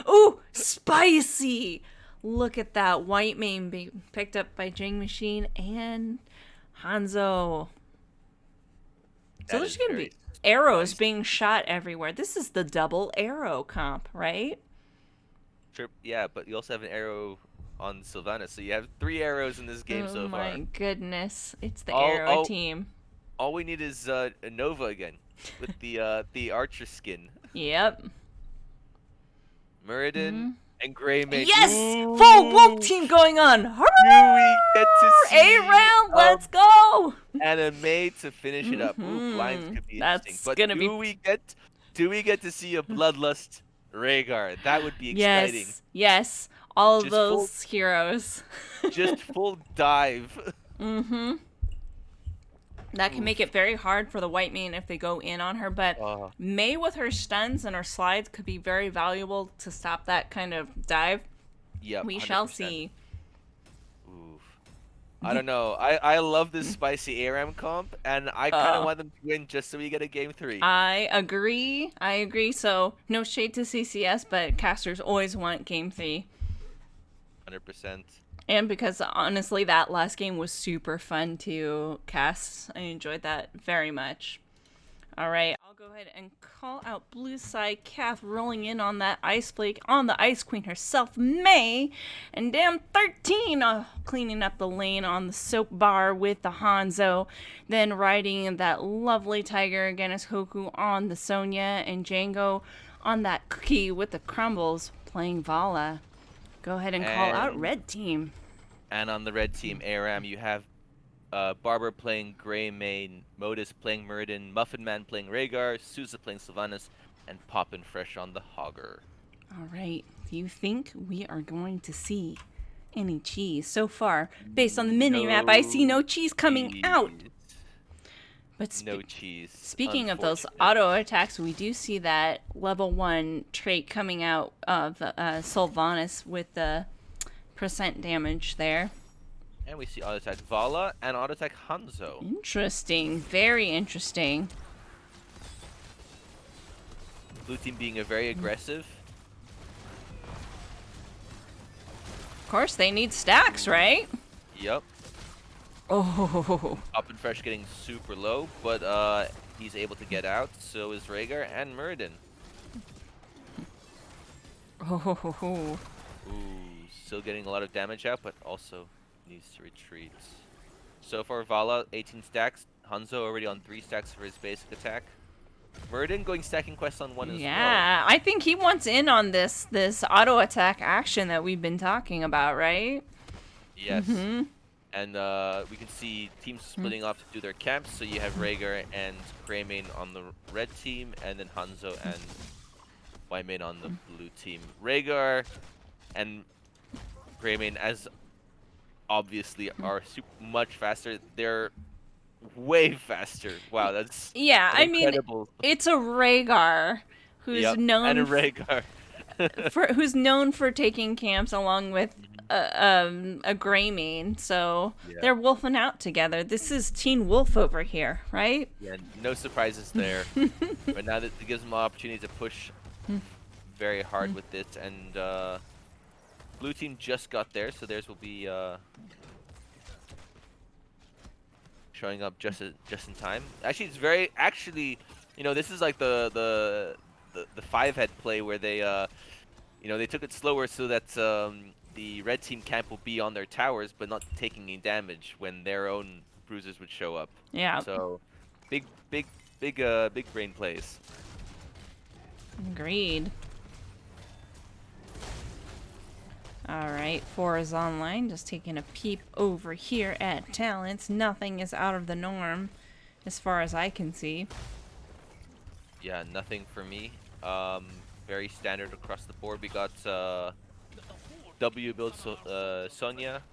Ooh, spicy! Look at that white mane being picked up by Jing Machine and Hanzo. So That there's is going to very be arrows spicy. being shot everywhere. This is the double arrow comp, right? Yeah, but you also have an arrow on Sylvanas, so you have 3 arrows in this game Oh so my far. goodness. It's the All- arrow all- team. All we need is a Nova again with the archer skin. Yep. Muradin and Greymane. Yes! Ooh, Full wolf team going on! Do we get to see A round, a let's go! anime to finish it up? Ooh, blinds could be That's interesting. But gonna be- do we get to see a Bloodlust Rhaegar? That would be exciting. Yes. All of Just full- those heroes. Just full dive. Mm-hmm. That can make it very hard for the white mane if they go in on her, but May with her stuns and her slides could be very valuable to stop that kind of dive. Yep. We shall 100%. see. Oof. I don't know. I love this spicy ARAM comp, and I kind of want them to win just so we get a game 3. I agree. So, no shade to CCS, but casters always want game 3. 100%. And because honestly, that last game was super fun to cast. I enjoyed that very much. All right, I'll go ahead and call out Blue Side Kath rolling in on that Ice Flake on the Ice Queen herself, May. And damn 13 cleaning up the lane on the soap bar with the Hanzo. Then riding that lovely Tiger against Hoku on the Sonya. And Django on that Cookie with the Crumbles playing Vala. Go ahead and call out And- Red Team. And on the red team ARAM, you have Barber playing Greymane, Modus playing Muradin, Muffin Man playing Rhaegar, Sousa playing Sylvanas, and Poppin' Fresh on the Hogger. All right. Do you think we are going to see any cheese so far? Based on the mini map, I see no cheese coming out. Cheese. But No cheese. speaking of those unfortunately. auto attacks, we do see that level 1 trait coming out of Sylvanas with the percent damage there. And we see auto attack Vala and auto attack Hanzo. Interesting. Very interesting. Blue team being a very aggressive. Of course, they need stacks, right? Yep. Oh. Poppin' Fresh getting super low, but he's able to get out. So is Rhaegar and Muradin. Oh. Ooh, still getting a lot of damage out, but also needs to retreat. So far, Vala 18 stacks. Hanzo already on 3 stacks for his basic attack. Muradin going stacking quest on 1 as well. Yeah, I think he wants in on this auto attack action that we've been talking about, right? Yes. Mhm. And we can see teams splitting off to do their camps. So you have Rhaegar and Greymane on the red team, and then Hanzo and Whitemane on the blue team. Rhaegar and Greymane, as obviously, are much faster. They're way faster. Wow, that's Yeah, I mean, incredible. it's a Rhaegar who's Yep, known and a Rhaegar. who's known for taking camps along with a Greymane, so Yeah. they're wolfing out together. This is Teen Wolf over here, right? Yeah, no surprises there. But now that it gives them an opportunity to push very hard with this, and blue team just got there, so theirs will be showing up just in time. Actually, it's very you know, this is like the 5-head play where they you know, they took it slower so that the red team camp will be on their towers, but not taking any damage when their own bruisers would show up. Yeah. So, big brain plays. Agreed. Alright, 4 is online. Just taking a peep over here at talents. Nothing is out of the norm as far as I can see. Yeah, nothing for me. Very standard across the board. We got W build Sonya.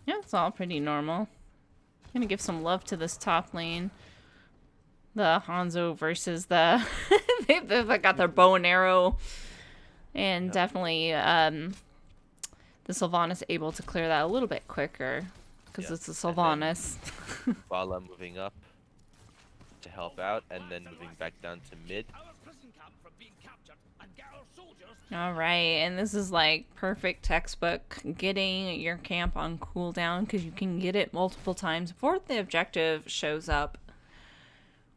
Yeah, it's all pretty normal. Gonna give some love to this top lane. The Hanzo versus the... they've got their bow and arrow. And definitely the Sylvanas able to clear that a little bit quicker. Because it's a Sylvanas. Bala moving up to help out, and then moving back down to mid. Alright, and this is like perfect textbook getting your camp on cooldown because you can get it multiple times before the objective shows up.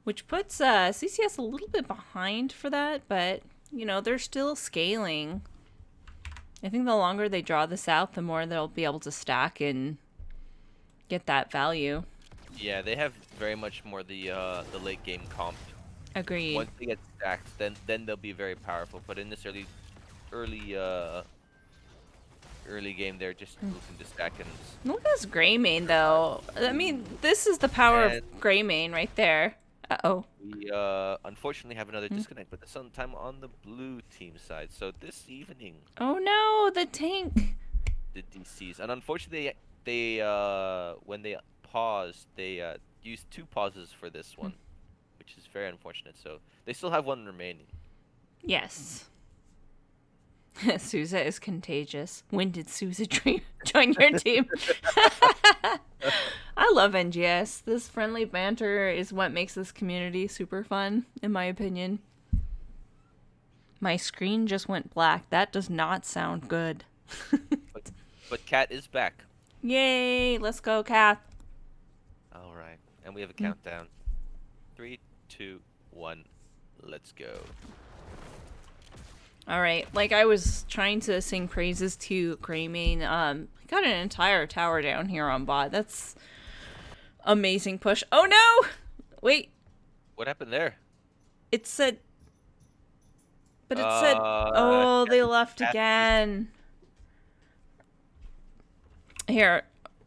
Which puts CCS a little bit behind for that, but, you know, they're still scaling. I think the longer they draw this out, the more they'll be able to stack and get that value. Yeah, they have very much more the late game comp. Agreed. Once they get stacked, then they'll be very powerful. But in this early game, they're just looking to stack and. Look at this Greymane, though. I mean, this is the power of Greymane right there. Uh-oh. We unfortunately have another disconnect, but there's some time on the blue team side. So this evening. Oh no, the tank. The DCs, and unfortunately, they when they paused, they used 2 pauses for this one, which is very unfortunate. So they still have 1 remaining. Yes. Sousa is contagious. When did Sousa join your team? I love NGS. This friendly banter is what makes this community super fun, in my opinion. My screen just went black. That does not sound good. But Cat is back. Yay! Let's go, Cat. All right, and we have a countdown. 3, 2, 1, let's go. Alright, like I was trying to sing praises to Greymane. I got an entire tower down here on bot. That's amazing push. Oh no! Wait. What happened there? It said... But it said... Oh, they left again. Here,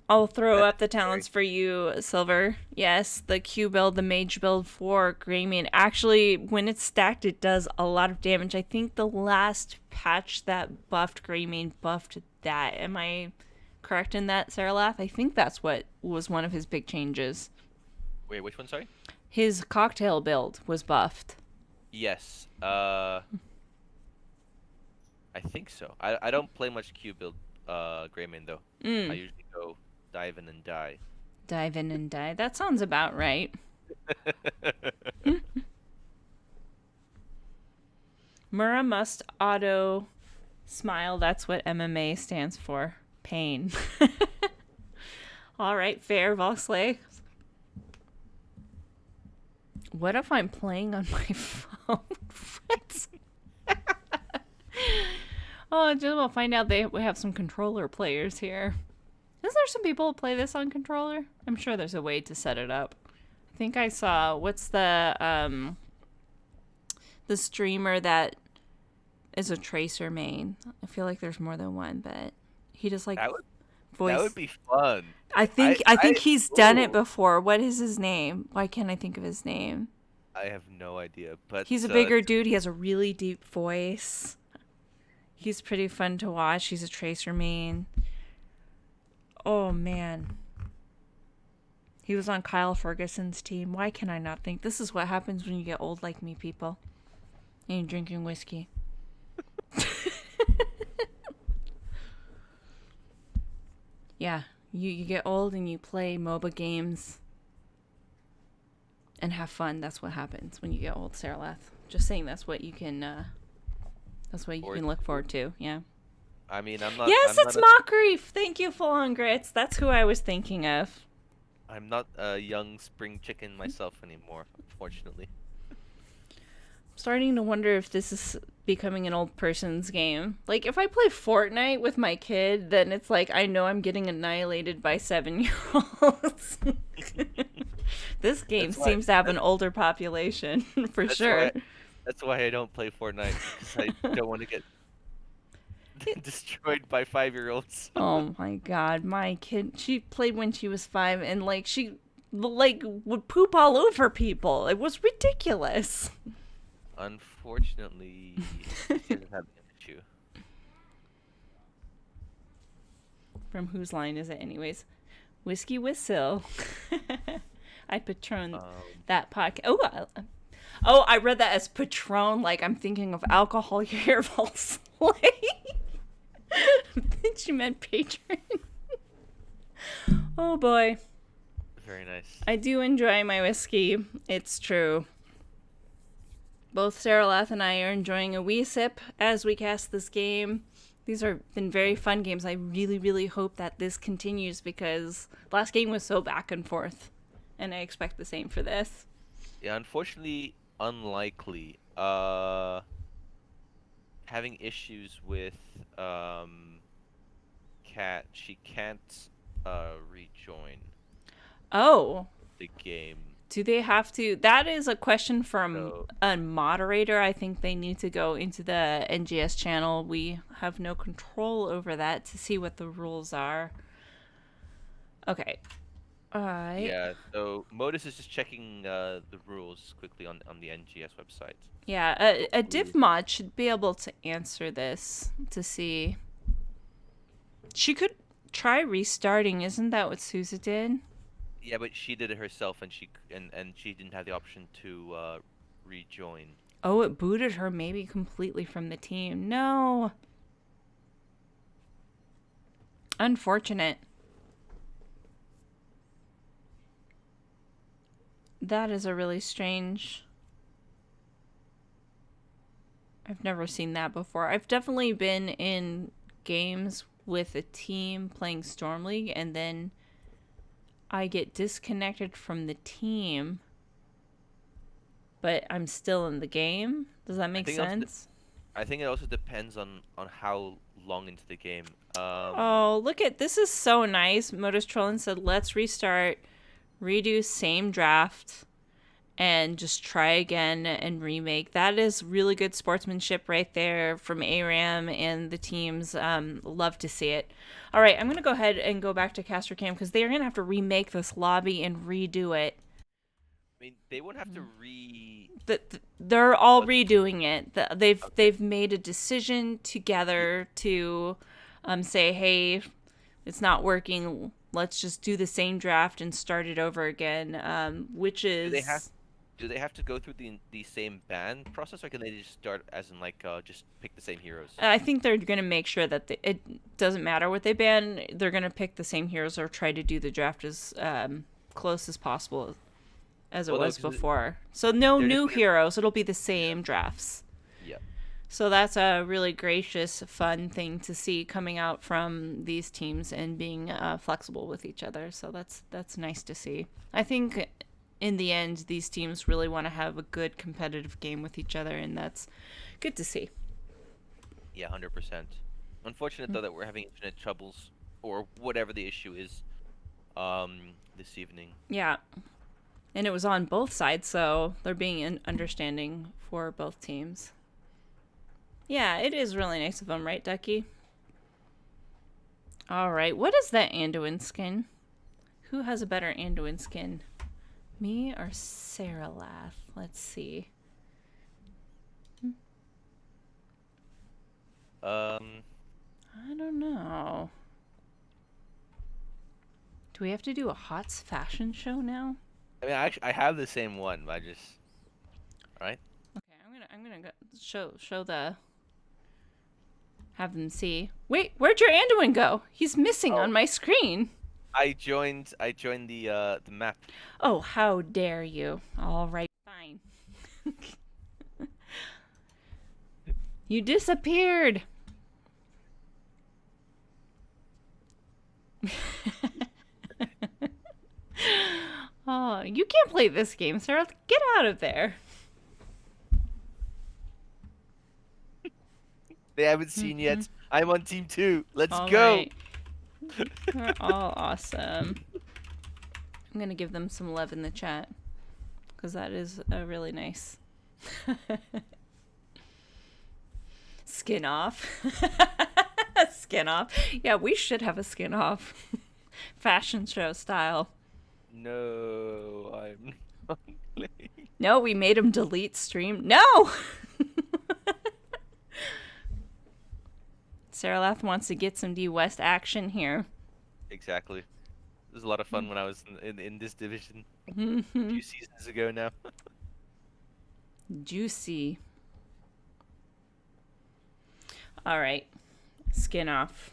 I'll throw up the talents for you, Silver. Yes, the Q build, the mage build for Greymane. Actually, when it's stacked, it does a lot of damage. I think the last patch that buffed Greymane buffed that. Am I correct in that, Saralath? I think that's what was one of his big changes. Wait, which one, sorry? His cocktail build was buffed. Yes. I think so. I don't play much Q build Greymane, though. I usually go dive in and die. Dive in and die. That sounds about right. Mura must auto smile. That's what MMA stands for. Pain. All right, fair, Voxley. What if I'm playing on my phone? Oh, just we'll find out we have some controller players here. Is there some people who play this on controller? I'm sure there's a way to set it up. I think I saw, what's the streamer that is a Tracer main? I feel like there's more than one, but he just like voice. That would be fun. I think he's done it before. What is his name? Why can't I think of his name? I have no idea, but he's a bigger dude. He has a really deep voice. He's pretty fun to watch. He's a Tracer main. Oh, man. He was on Kyle Ferguson's team. Why can I not think? This is what happens when you get old like me, people. And you're drinking whiskey. Yeah. You get old and you play MOBA games and have fun. That's what happens when you get old, Saralath. Just saying that's what you can... That's what you can look forward to, yeah. I mean, I'm not... Yes, it's Mockery! Thank you, Full On Grits. That's who I was thinking of. I'm not a young spring chicken myself anymore, unfortunately. I'm starting to wonder if this is becoming an old person's game. Like, if I play Fortnite with my kid, then it's like, I know I'm getting annihilated by 7-year-olds. This game seems to have an older population, for sure. That's why I don't play Fortnite, because I don't want to get destroyed by 5-year-olds. Oh my god, my kid, she played when she was 5 and like she like would poop all over people. It was ridiculous. Unfortunately, she doesn't have an issue. From whose line is it anyways? Whiskey Whistle. I patron that podcast. Oh, I read that as Patron, like I'm thinking of alcohol hairballs. Then she meant patron. Oh boy. Very nice. I do enjoy my whiskey. It's true. Both Sarah Lath and I are enjoying a wee sip as we cast this game. These have been very fun games. I really, really hope that this continues because last game was so back and forth. And I expect the same for this. Yeah, unfortunately, unlikely. Having issues with Cat. She can't rejoin Oh. the game. Do they have to? That is a question from So- a moderator. I think they need to go into the NGS channel. We have no control over that to see what the rules are. Okay. Alright. Yeah, so Modus is just checking the rules quickly on the NGS website. Yeah, a div mod should be able to answer this to see. She could try restarting. Isn't that what Sousa did? Yeah, but she did it herself, and she didn't have the option to rejoin. Oh, it booted her maybe completely from the team. No. Unfortunate. That is a really strange... I've never seen that before. I've definitely been in games with a team playing Storm League, and then I get disconnected from the team, but I'm still in the game. Does that make sense? I think it also depends on how long into the game. Oh, look at this is so nice. Modus Trollin said, "Let's restart, redo same draft, and just try again and remake." That is really good sportsmanship right there from ARAM and the teams. Love to see it. All right, I'm going to go ahead and go back to Caster Cam because they are going to have to remake this lobby and redo it. I mean, they won't have to They're all redoing it. They've made a decision together to say, hey, it's not working. Let's just do the same draft and start it over again, which is... Do they have to go through the same ban process, or can they just start as in like just pick the same heroes? I think they're going to make sure that it doesn't matter what they ban. They're going to pick the same heroes or try to do the draft as close as possible as it was before. So no new heroes. It'll be the same drafts. Yeah. So that's a really gracious, fun thing to see coming out from these teams and being flexible with each other. So that's nice to see. I think in the end, these teams really want to have a good competitive game with each other, and that's good to see. Yeah, 100%. Unfortunate though that we're having internet troubles or whatever the issue is this evening. Yeah. And it was on both sides, so they're being understanding for both teams. Yeah, it is really nice of them, right, Ducky? All right, what is that Anduin skin? Who has a better Anduin skin? Me or Sarah Lath? Let's see. I don't know. Do we have to do a HOTS fashion show now? I mean, I have the same one, but I just... Right? Okay, I'm gonna go show the... Have them see. Wait, where'd your Anduin go? He's missing on my screen. I joined the map. Oh, how dare you. All right, fine. You disappeared. Oh, you can't play this game, Sarah. Get out of there. They haven't seen yet. I'm on team 2. Let's All go. right. We're all awesome. I'm gonna give them some love in the chat because that is really nice. skin off. Skin off. Yeah, we should have a skin off. Fashion show style. No, I'm not playing. No, we made him delete stream. No! Saralath wants to get some D West action here. Exactly. It was a lot of fun when I was in this division a few seasons ago now. Juicy. Alright. Skin off.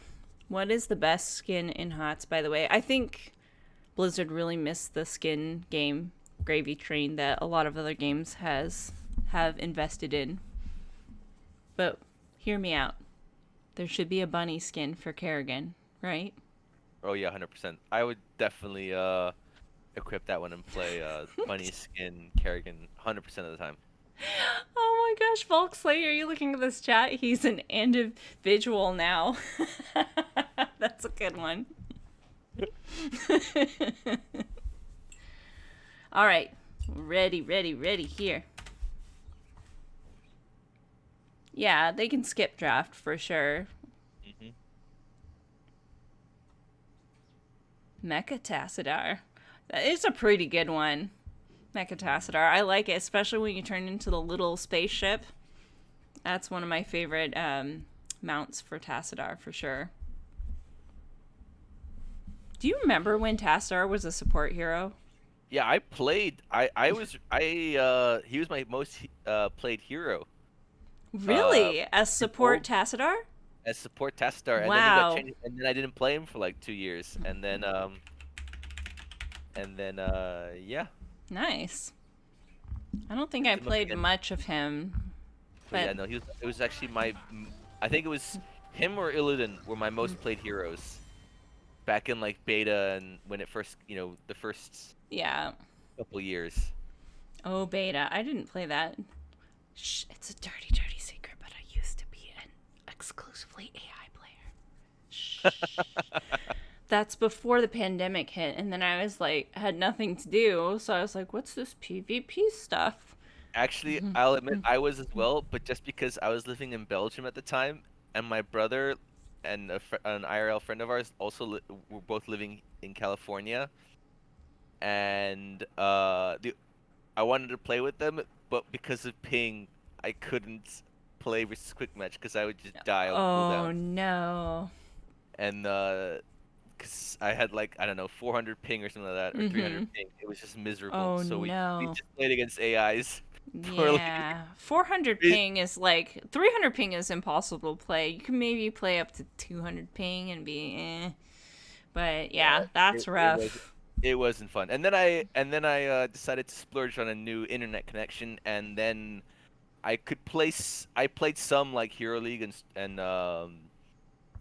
What is the best skin in HOTS, by the way? I think Blizzard really missed the skin game gravy train that a lot of other games have invested in. But hear me out. There should be a bunny skin for Kerrigan, right? Oh yeah, 100%. I would definitely equip that one and play bunny skin Kerrigan 100% of the time. Oh my gosh, Volk Slayer, are you looking at this chat? He's an individual now. That's a good one. All right. Ready here. Yeah, they can skip draft for sure. Mecha Tassadar. That is a pretty good one. Mecha Tassadar. I like it, especially when you turn into the little spaceship. That's one of my favorite mounts for Tassadar for sure. Do you remember when Tassadar was a support hero? Yeah, I played. He was my most played hero. Really? As support Tassadar? As support Tassadar, and then he Wow. got changed, and then I didn't play him for like 2 years, and then yeah. Nice. I don't think I Him up played again. much of him. But yeah, But no, it was actually I think it was him or Illidan were my most played heroes back in like beta and when it first, the first yeah. couple years. Oh, beta. I didn't play that. Shh, it's a dirty secret, but I used to be an exclusively AI player. Shh. That's before the pandemic hit, and then I was like, had nothing to do, so I was like, what's this PvP stuff? Actually, I'll admit I was as well, but just because I was living in Belgium at the time, and my brother and an IRL friend of ours also were both living in California, and I wanted to play with them, but because of ping, I couldn't play versus quick match because I would just die on Oh, cooldown. no. And because I had like, I don't know, 400 ping or something like that, or 300 ping, it was just miserable. Oh, So we no. just played against AIs. Poorly. Yeah. 400 ping is like, 300 ping is impossible to play. You can maybe play up to 200 ping and be But yeah, that's rough. It wasn't fun. And then I decided to splurge on a new internet connection, and then I played some like Hero League and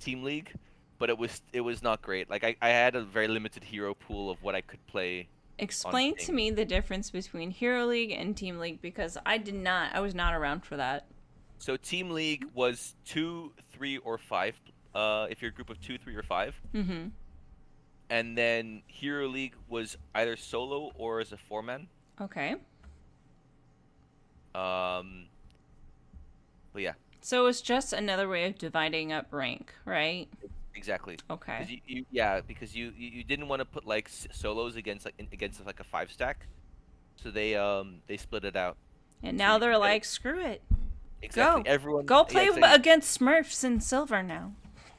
Team League, but it was not great. Like I had a very limited hero pool of what I could play. Explain to me the difference between Hero League and Team League, because I was not around for that. So Team League was 2, 3, or 5. If you're a group of 2, 3, or 5. Mm-hmm. And then Hero League was either solo or as a 4-man. Okay. But yeah. So it's just another way of dividing up rank, right? Exactly. Okay. Because you didn't want to put like solos against like a 5 stack, so they split it out. And So now you they're can get like, screw it. Exactly. Go. Everyone Go play exactly. against Smurfs in Silver now.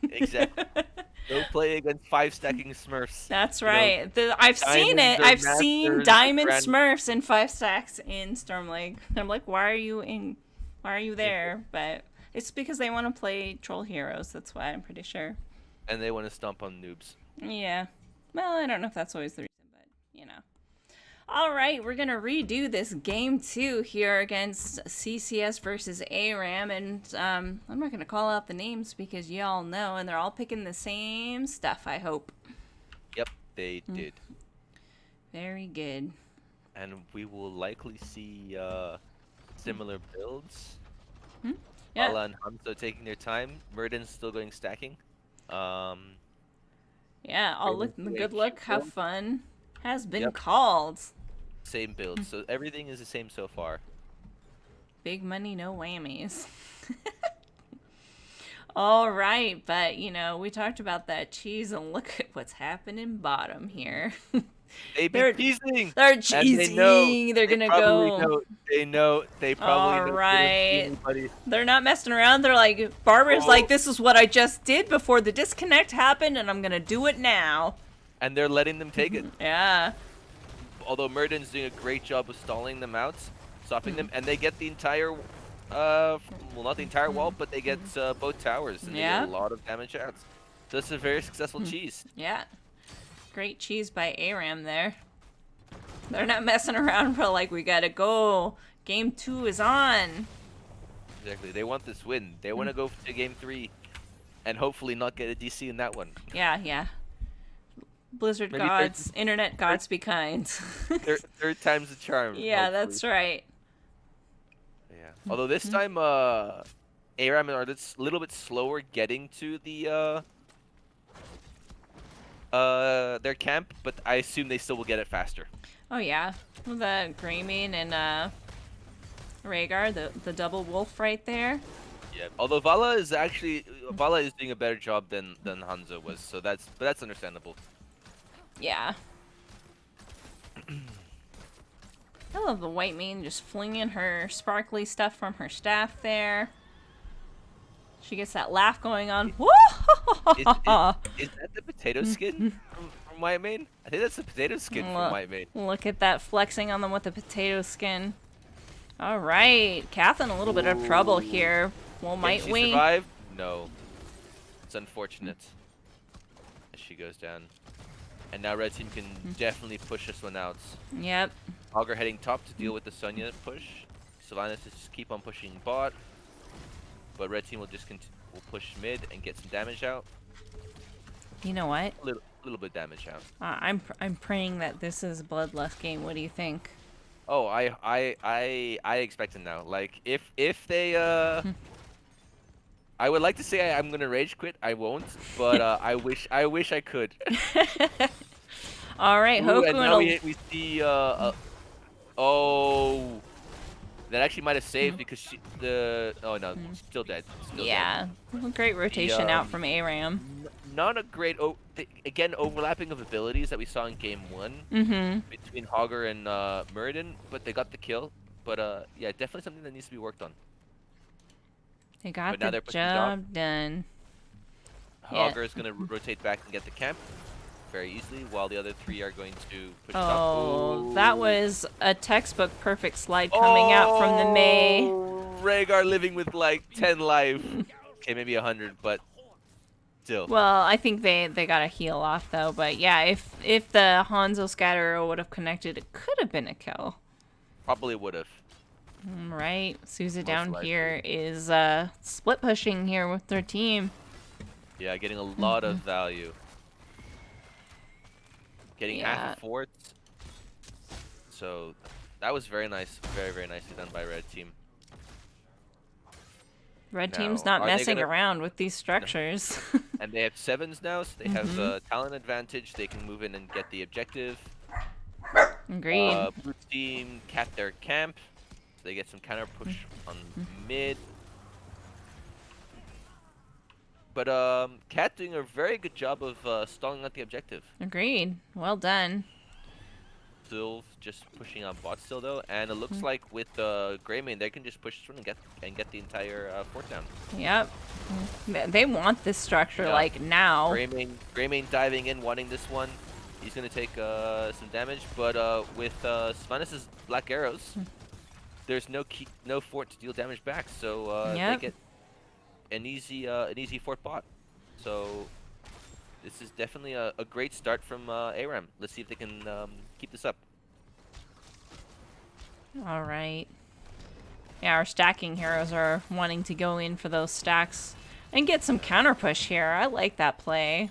Exactly. Go play against 5 stacking Smurfs. That's You know, right. I've seen it. diamonds or I've seen masters or Diamond grand- Smurfs in 5 stacks in Storm League. I'm like, why are you there? But it's because they want to play troll heroes. That's why, I'm pretty sure. And they want to stomp on noobs. Yeah. Well, I don't know if that's always the reason, but you know. All right, we're gonna redo this game 2 here against CCS versus ARAM, and I'm not gonna call out the names because y'all know, and they're all picking the same stuff. I hope. Yep, they did. Very good. And we will likely see similar builds. Yeah. Ala and Hamza taking their time. Murden's still going stacking. Yeah. All Raven's look. doing Good luck. cute Have build. fun. Has been Yep. called. Same build. So everything is the same so far. Big money, no whammies. All right, but you know, we talked about that cheese, and look at what's happening bottom here. They be they're teasing, they're and they know. cheesing. They're They gonna probably go. know. They know. They probably All know. They don't see right. anybody. They're not messing around. They're like, Barbara's Oh, like, this is what I just did before the disconnect happened, and I'm gonna do it now. and they're letting them take it. Yeah. Although Murden's doing a great job of stalling them out, stopping them, and they get the entire, well, not the entire wall, but they get both towers, and they Yeah. get a lot of damage out. So it's a very successful cheese. Yeah. Great cheese by Aram there. They're not messing around. We're like, we gotta go. Game 2 is on. Exactly. They want this win. They want to go to game 3, and hopefully not get a DC in that one. Yeah, yeah. Blizzard Maybe gods, internet gods be kind. Third time's the charm. Yeah, hopefully. that's right. Yeah. Although this time, Aram are a little bit slower getting to the their camp, but I assume they still will get it faster. Oh yeah, well, the Greymane and Rhaegar, the double wolf right there. Yeah. Although Vala is doing a better job than Hanzo was, so that's understandable. Yeah. I love the white mane just flinging her sparkly stuff from her staff there. She gets that laugh going on. Is that the potato skin from White Mane? I think that's the potato skin from White Mane. Look at that flexing on them with the potato skin. All right, Kath in a little bit of trouble here. Well, might Can she we? survive? No. It's unfortunate. As she goes down. And now Red Team can definitely push this one out. Yep. Augur heading top to deal with the Sonya push. Sylvanas is just keep on pushing bot. But Red Team will just will push mid and get some damage out. You know what? A little bit of damage out. I'm praying that this is a bloodless game. What do you think? Oh, I expect it now. Like if they I would like to say I'm gonna rage quit. I won't, but I wish I could. All right, Ooh, Hoku and now and we see oh, that actually might have saved because oh no, still dead. Still yeah, great rotation out from Aram. Not a great again overlapping of abilities that we saw in game 1 between Hogger and Muradin, but they got the kill. But yeah, definitely something that needs to be worked on. They got But now the they're pushing job done. Hogger is going to rotate back and get the camp very easily, while the other 3 are going to push top. Oh, that was a textbook perfect slide coming out from the May. Rhaegar living with like 10 life. Okay, maybe 100, but still. Well, I think they got a heal off though. But yeah, if the Hanzo Scatterer would have connected, it could have been a kill. Probably would have. Right, Souza Most down likely. here is split pushing here with their team. Yeah, getting a lot of value. Getting half Yeah. a fort. So that was very nice. Very, very nicely done by Red Team. Red Now, team's not are they messing gonna- around with these structures. And they have 7s now, so they have talent advantage. They can move in and get the objective. Agreed. Blue Team cap their camp. So they get some counter push on mid. But Cat doing a very good job of stalling out the objective. Agreed. Well done. Still just pushing on bot still though, and it looks like with Greymane they can just push through and get the entire fort down. Yep. They want this structure Yeah. like now. Greymane diving in, wanting this one. He's gonna take some damage, but with Sylvanas' black arrows, there's no fort to deal damage back, so Yep. they get an easy fort bot. So this is definitely a great start from Aram. Let's see if they can keep this up. All right. Yeah, our stacking heroes are wanting to go in for those stacks and get some counter push here. I like that play.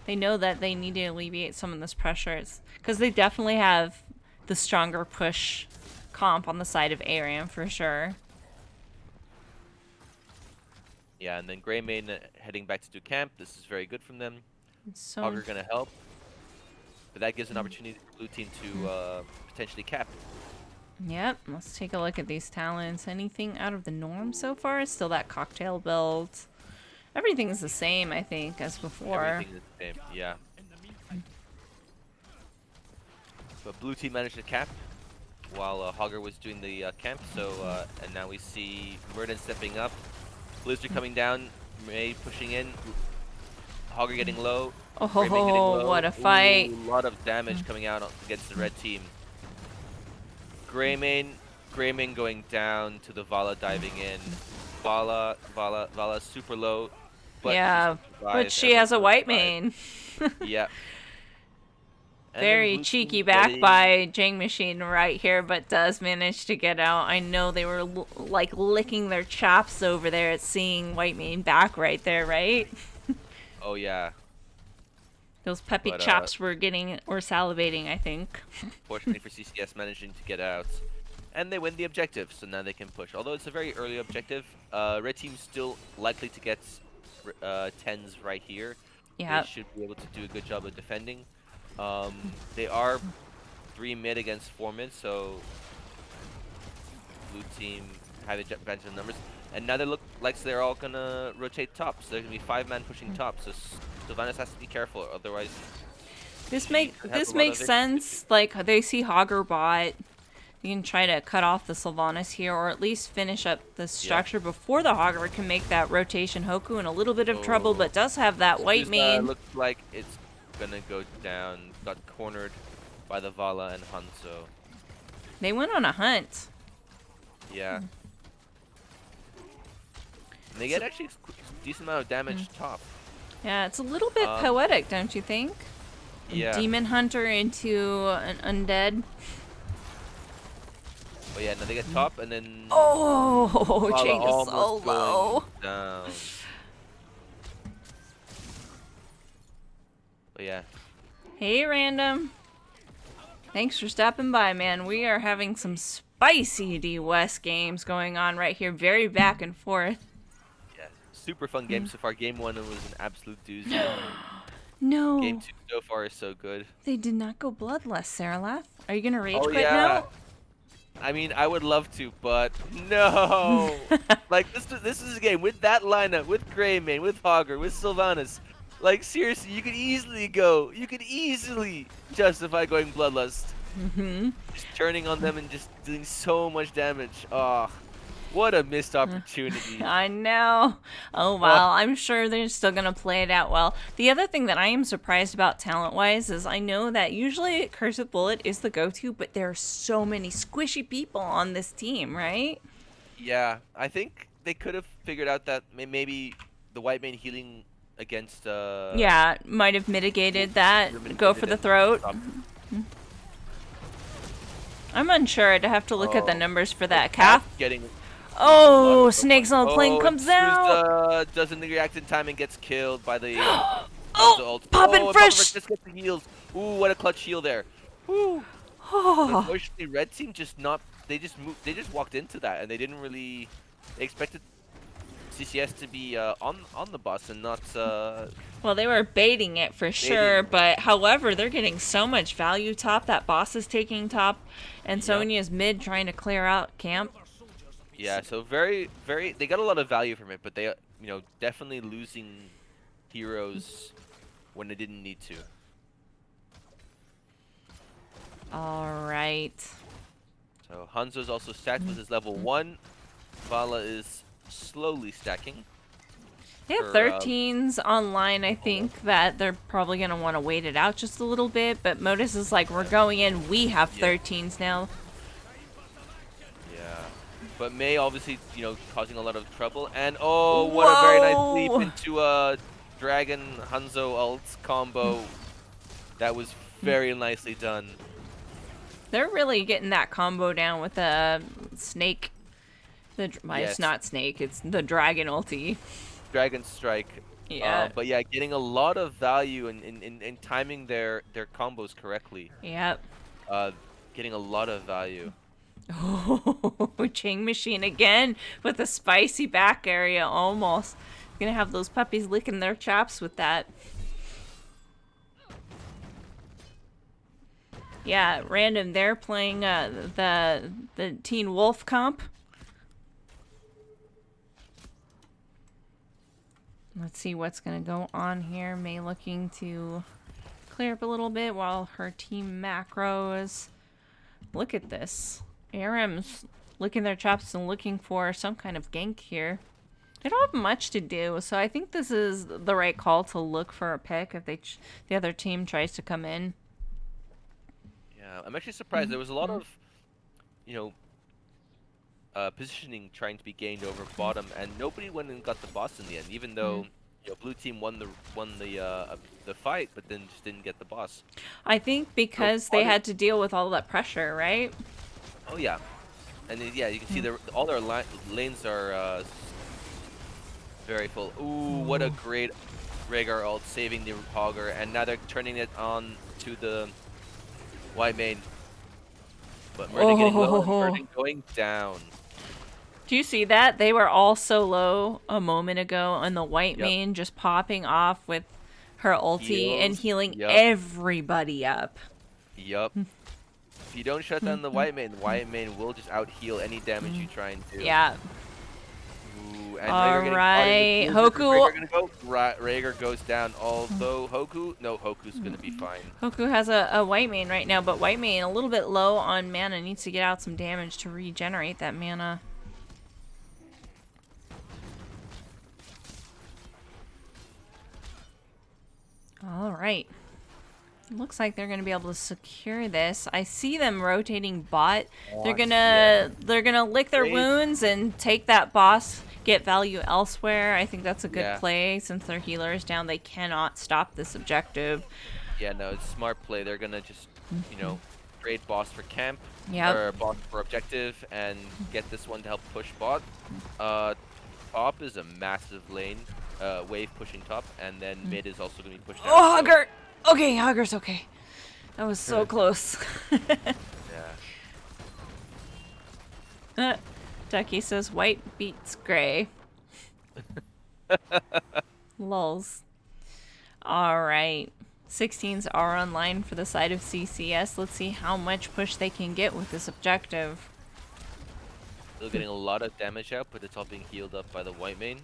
They know that they need to alleviate some of this pressure because they definitely have the stronger push comp on the side of Aram for sure. Yeah, and then Greymane heading back to do camp. This is very good from them. So Augur gonna help, but that gives an opportunity for blue team to potentially cap. yep, let's take a look at these talents. Anything out of the norm so far? Still that cocktail build. Everything's the same, I think, as before. Everything is the same. Yeah. But blue team managed to cap while Hogger was doing the camp. So and now we see Murden stepping up, Blizzard coming down, May pushing in, Hogger getting low, Greymane getting Oh, low. what a fight. Ooh, a lot of damage coming out against the red team. Greymane going down to the Vala diving in. Vala super low. But Yeah, but she has a white mane. Yeah. And then Very blue cheeky team back getting- by Jang Machine right here, but does manage to get out. I know they were like licking their chops over there at seeing White Mane back right there, right? Oh yeah. Those peppy But, chops were salivating, I think. Fortunately for CCS managing to get out. And they win the objective, so now they can push. Although it's a very early objective, red team's still likely to get 10s right here. Yeah. They should be able to do a good job of defending. They are 3 mid against 4 mid, so blue team have a advantage in numbers. And now they look like they're all gonna rotate top, so there's gonna be 5-man pushing top. So Sylvanas has to be careful, otherwise. This she makes could have a lot makes of sense. Like they see Hogger bot. You can try to cut off the Sylvanas here, or at least finish up the structure before the Hogger can make that rotation. Hoku in a little bit of trouble, but does have that white mane. Looks like it's gonna go down. Got cornered by the Vala and Hanzo. They went on a hunt. Yeah. And they get actually a decent amount of damage top. Yeah, it's a little bit poetic, don't you think? Yeah. Demon Hunter into an undead. But yeah, now they get top and then Oh, Vala Jang is so almost low. going down. But yeah. Hey, Random. Thanks for stopping by, man. We are having some spicy D West games going on right here. Very back and forth. Yeah. Super fun game so far. Game 1 was an absolute doozy. No. Game 2 so far is so good. They did not go bloodless, Saralath. Are you going to rage Oh, quit yeah. now? I mean, I would love to, but no. Like this is a game with that lineup, with Greymane, with Hogger, with Sylvanas. Like seriously, you could easily justify going Bloodlust. Just turning on them and just doing so much damage. Oh, what a missed opportunity. I know. Oh, well, I'm sure they're still going to play it out well. The other thing that I am surprised about talent-wise is I know that usually Cursed Bullet is the go-to, but there are so many squishy people on this team, right? Yeah, I think they could have figured out that maybe the white mane healing against Yeah, might have mitigated that. Go for the throat. I'm unsure. I'd have to look at the numbers for that. Calf. Getting Oh, Snake's on the plane comes out. Suza doesn't react in time and gets killed by the Oh, Poppin' Fresh. Just gets the heals. Ooh, what a clutch heal there. Ooh. Oh. Unfortunately, red team just not. They just moved. They just walked into that, and they didn't really. They expected CCS to be on the bus and not. Well, they were baiting it for sure, but however, they're getting so much value top. That boss is taking top, and Sonya's mid trying to clear out camp. Yeah, so very. They got a lot of value from it, but they, definitely losing heroes when they didn't need to. All right. So Hanzo's also stacked with his level 1. Vala is slowly stacking. They have 13s online, I think, that they're probably going to want to wait it out just a little bit, but Modus is like, we're going in, we have 13s now. Yeah. But May obviously, causing a lot of trouble. And oh, what a very nice leap into a Dragon Hanzo ult combo. That was very nicely done. They're really getting that combo down with the snake. It's not snake, it's the dragon ulti. Dragon Strike. Yeah. But yeah, getting a lot of value in timing their combos correctly. Yep. Getting a lot of value. Oh, Chain Machine again with a spicy back area almost. Gonna have those puppies licking their chops with that. Yeah, Random, they're playing the Teen Wolf comp. Let's see what's going to go on here. May looking to clear up a little bit while her team macros. Look at this. ARM's licking their chops and looking for some kind of gank here. They don't have much to do, so I think this is the right call to look for a pick if the other team tries to come in. Yeah, I'm actually surprised. There was a lot of, you know, positioning trying to be gained over bottom, and nobody went and got the boss in the end. Even though you know, blue team won the fight, but then just didn't get the boss. I think because they had to deal with all that pressure, right? Oh yeah, and then, yeah, you can see all their lanes are very full. Ooh, what a great Rhaegar ult saving the Hogger, and now they're turning it on to the white main. But Murden getting low and Murden going down. Do you see that? They were all so low a moment ago, and the white main just popping off with her ulti and healing everybody up. Yup. If you don't shut down the white main will just out heal any damage you try and do. Yeah. Ooh, and Alright, Hoku. Rhaegar goes down, although Hoku's gonna be fine. Hoku has a white main right now, but white main a little bit low on mana, needs to get out some damage to regenerate that mana. Alright. Looks like they're gonna be able to secure this. I see them rotating bot. They're gonna lick their wounds and take that boss, get value elsewhere. I think that's a good play. Since their healer is down, they cannot stop this objective. Yeah, no, it's smart play. They're gonna just, you know, trade boss for camp, or boss for objective, and get this one to help push bot. Top is a massive lane, wave pushing top, and then mid is also gonna be pushed down. Oh, Hogger! Okay, Hogger's okay. That was so close. Yeah. Ducky says white beats gray. Lulz. Alright. 16s are online for the side of CCS. Let's see how much push they can get with this objective. Still getting a lot of damage out, but it's all being healed up by the white main.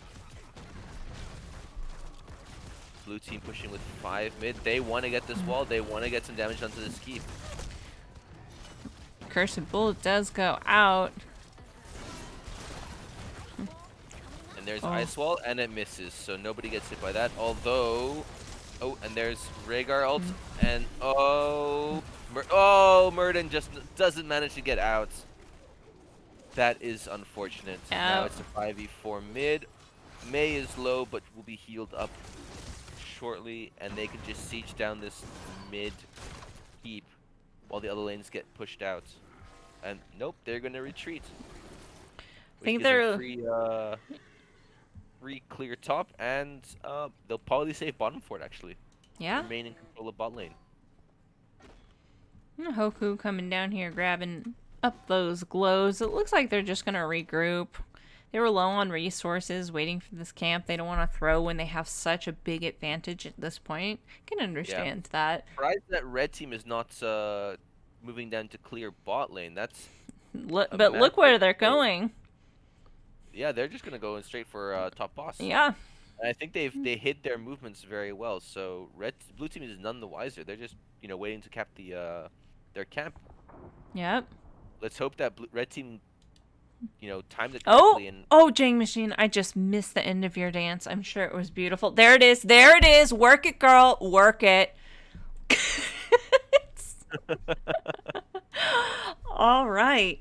Blue team pushing with 5 mid. They want to get this wall. They want to get some damage onto this keep. Cursed Bullet does go out. And there's Ice Wall, and it misses, so nobody gets hit by that. Although, and there's Rhaegar ult, and Murden just doesn't manage to get out. That is unfortunate. Now it's a 5v4 mid. May is low, but will be healed up shortly, and they can just siege down this mid keep while the other lanes get pushed out. And nope, they're gonna retreat. I think they're free clear top, and they'll probably save bottom for it actually. Yeah. Remain in control of bot lane. Hoku coming down here grabbing up those glows. It looks like they're just gonna regroup. They were low on resources waiting for this camp. They don't want to throw when they have such a big advantage at this point. Can understand that. Surprised that red team is not moving down to clear bot lane. That's but look where they're going. Yeah, they're just gonna go straight for top boss. Yeah. And I think they hid their movements very well. So blue team is none the wiser. They're just waiting to cap their camp. Yep. Let's hope that red team timed it correctly. Jang Machine, I just missed the end of your dance. I'm sure it was beautiful. There it is. There it is. Work it, girl. Work it. All right.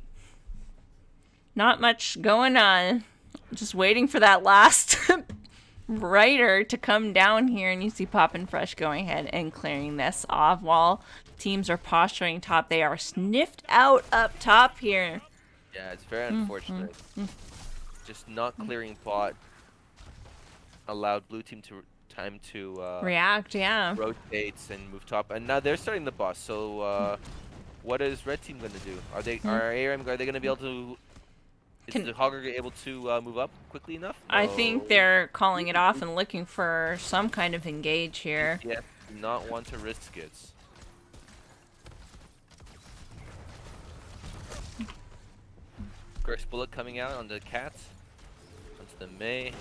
Not much going on. Just waiting for that last writer to come down here, and you see Poppin' Fresh going ahead and clearing this off while teams are posturing top. They are sniffed out up top here. Yeah, it's very unfortunate. Just not clearing bot allowed blue team time to react, rotates and move top, and now they're starting the boss. So what is red team going to do? Are they going to be able to? Is the Hogger able to move up quickly enough? I think they're calling it off and looking for some kind of engage here. Yeah, do not want to risk it. Cursed Bullet coming out on the cat, onto the May,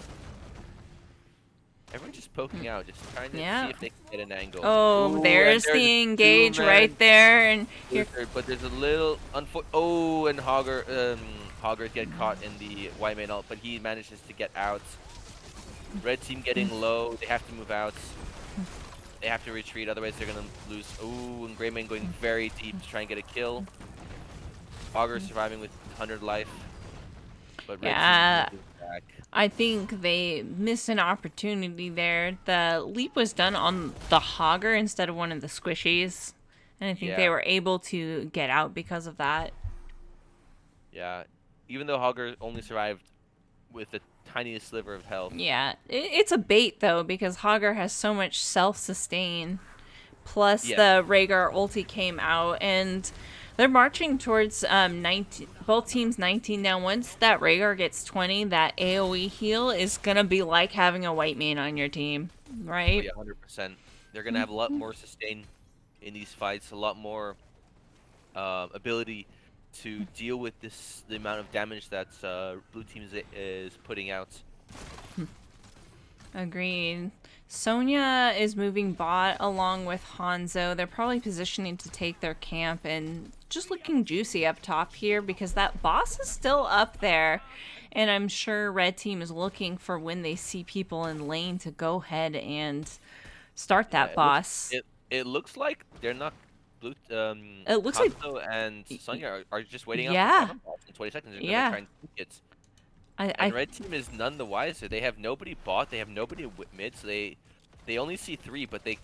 Everyone's just poking out, just trying to Yeah. see if they can get an angle. Oh, Ooh, there's and the a engage two-man right there, and here. Luther, but there's a little Oh, and Hogger get caught in the white main ult, but he manages to get out. Red team getting low. They have to move out. They have to retreat, otherwise they're gonna lose. Ooh, and Greymane going very deep to try and get a kill. Hogger surviving with 100 life, but Red Yeah. team moving back. I think they missed an opportunity there. The leap was done on the Hogger instead of one of the squishies. And I think they Yeah. were able to get out because of that. Yeah, even though Hogger only survived with the tiniest sliver of health. Yeah, it's a bait though because Hogger has so much self-sustain. Plus Yeah. the Rhaegar ulti came out and they're marching towards 19. Both teams 19 now. Once that Rhaegar gets 20, that AoE heal is gonna be like having a white mane on your team, Oh, right? yeah, 100%. They're gonna have a lot more sustain in these fights, a lot more ability to deal with the amount of damage that blue team is putting out. Agreed. Sonya is moving bot along with Hanzo. They're probably positioning to take their camp and just looking juicy up top here because that boss is still up there. And I'm sure red team is looking for when they see people in lane to go ahead and start that Yeah, boss. it looks like they're not blue. It looks like Hanzo and Sonya are just waiting out yeah. for bottom boss in 20 seconds. They're gonna try and take it. I And red team is none the wiser. They have nobody bot. They have nobody mid. So they only see 3, but they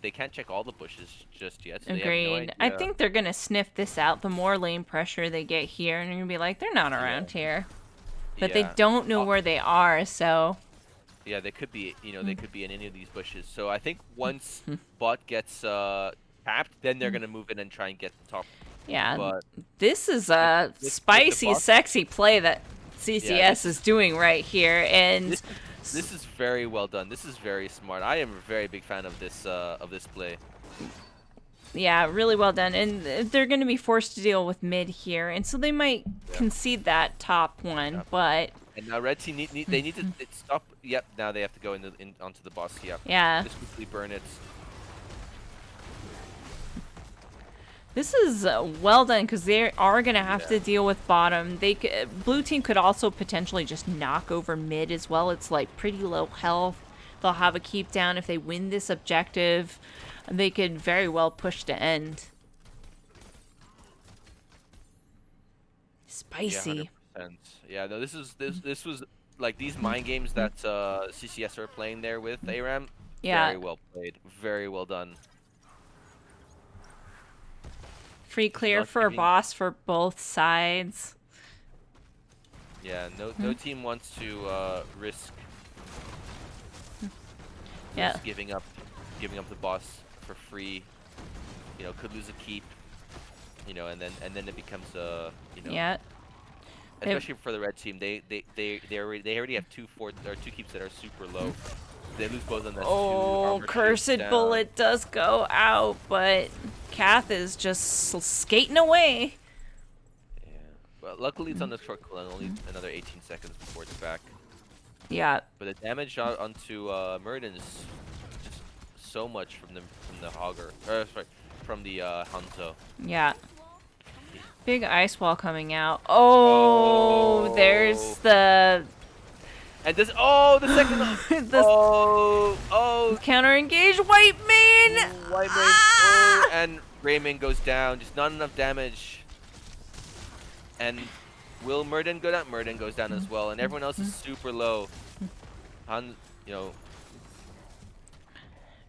they can't check all the bushes just yet. So they have no agreed. idea. I think they're gonna sniff this out. The more lane pressure they get here, and you're gonna be like, they're not around here, but they Yeah. don't know where they are. So Yeah, they could be. They could be in any of these bushes. So I think once bot gets tapped, then they're gonna move in and try and get the top. yeah, But this is a with the spicy, boss- sexy play that CCS this is doing right here, and this is very well done. This is very smart. I am a very big fan of this play. yeah, really well done. And they're going to be forced to deal with mid here, and so they might concede that top one, Yep. but And now red team they need to stop. Yep. Now they have to go onto the boss. Yep. yeah. Just quickly burn it. This is well done because they are going to have to deal with bottom. Blue team could also potentially just knock over mid as well. It's like pretty low health. They'll have a keep down if they win this objective. They could very well push to end. Spicy. Yeah, 100%. Yeah, no, this was like these mind games that CCS are playing there with ARAM. Yeah. Very well played. Very well done. Free clear not for a giving- boss for both sides. Yeah, no team wants to risk Yeah. giving up the boss for free. Could lose a keep. And then it becomes Yeah. especially for the red team, they already have two keeps that are super low. They lose both of them. That's two Oh, armor cursed shields down. bullet does go out, but Kath is just skating away. Yeah. Well, luckily it's on the short cooldown, only another 18 seconds before it's back. Yeah. But the damage onto Murden is just so much from the Hogger, sorry, from the Hanzo. Yeah. Big ice wall coming out. Oh, there's the And this the second the counter engage white mane. White Mane, Ah! and Greymane goes down. Just not enough damage. And will Murden go down? Murden goes down as well, and everyone else is super low.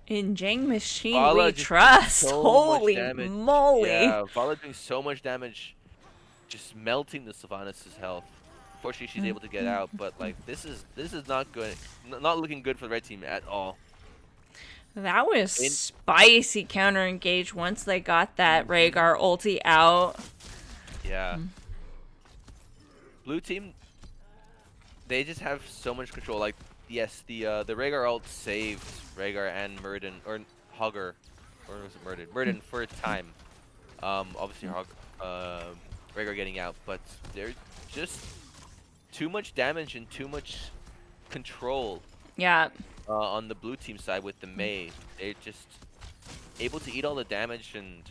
In Jang Machine Vala we just trust. so much Holy damage. moly. Yeah, Vala doing so much damage, just melting the Sylvanas' health. Fortunately, she's able to get out, but like this is not good, not looking good for the red team at all. That was spicy counter engage once they got that Rhaegar ulti out. Yeah. Blue team, they just have so much control. Like, yes, the Rhaegar ult saved Rhaegar and Murden, or Hogger, or was it Murden? Murden for a time. Obviously Rhaegar getting out, but they're just too much damage and too much control Yeah. on the blue team side with the Mei. They're just able to eat all the damage and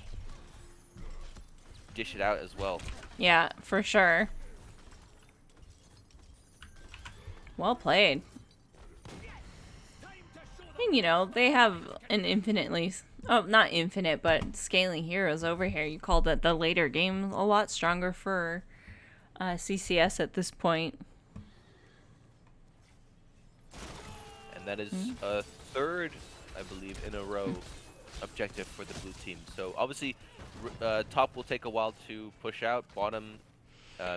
dish it out as well. Yeah, for sure. Well played. And you know, they have an infinitely, oh, not infinite, but scaling heroes over here. You called it the later game a lot stronger for CCS at this point. And that is a third, I believe, in a row objective for the blue team. So obviously, top will take a while to push out. Bottom,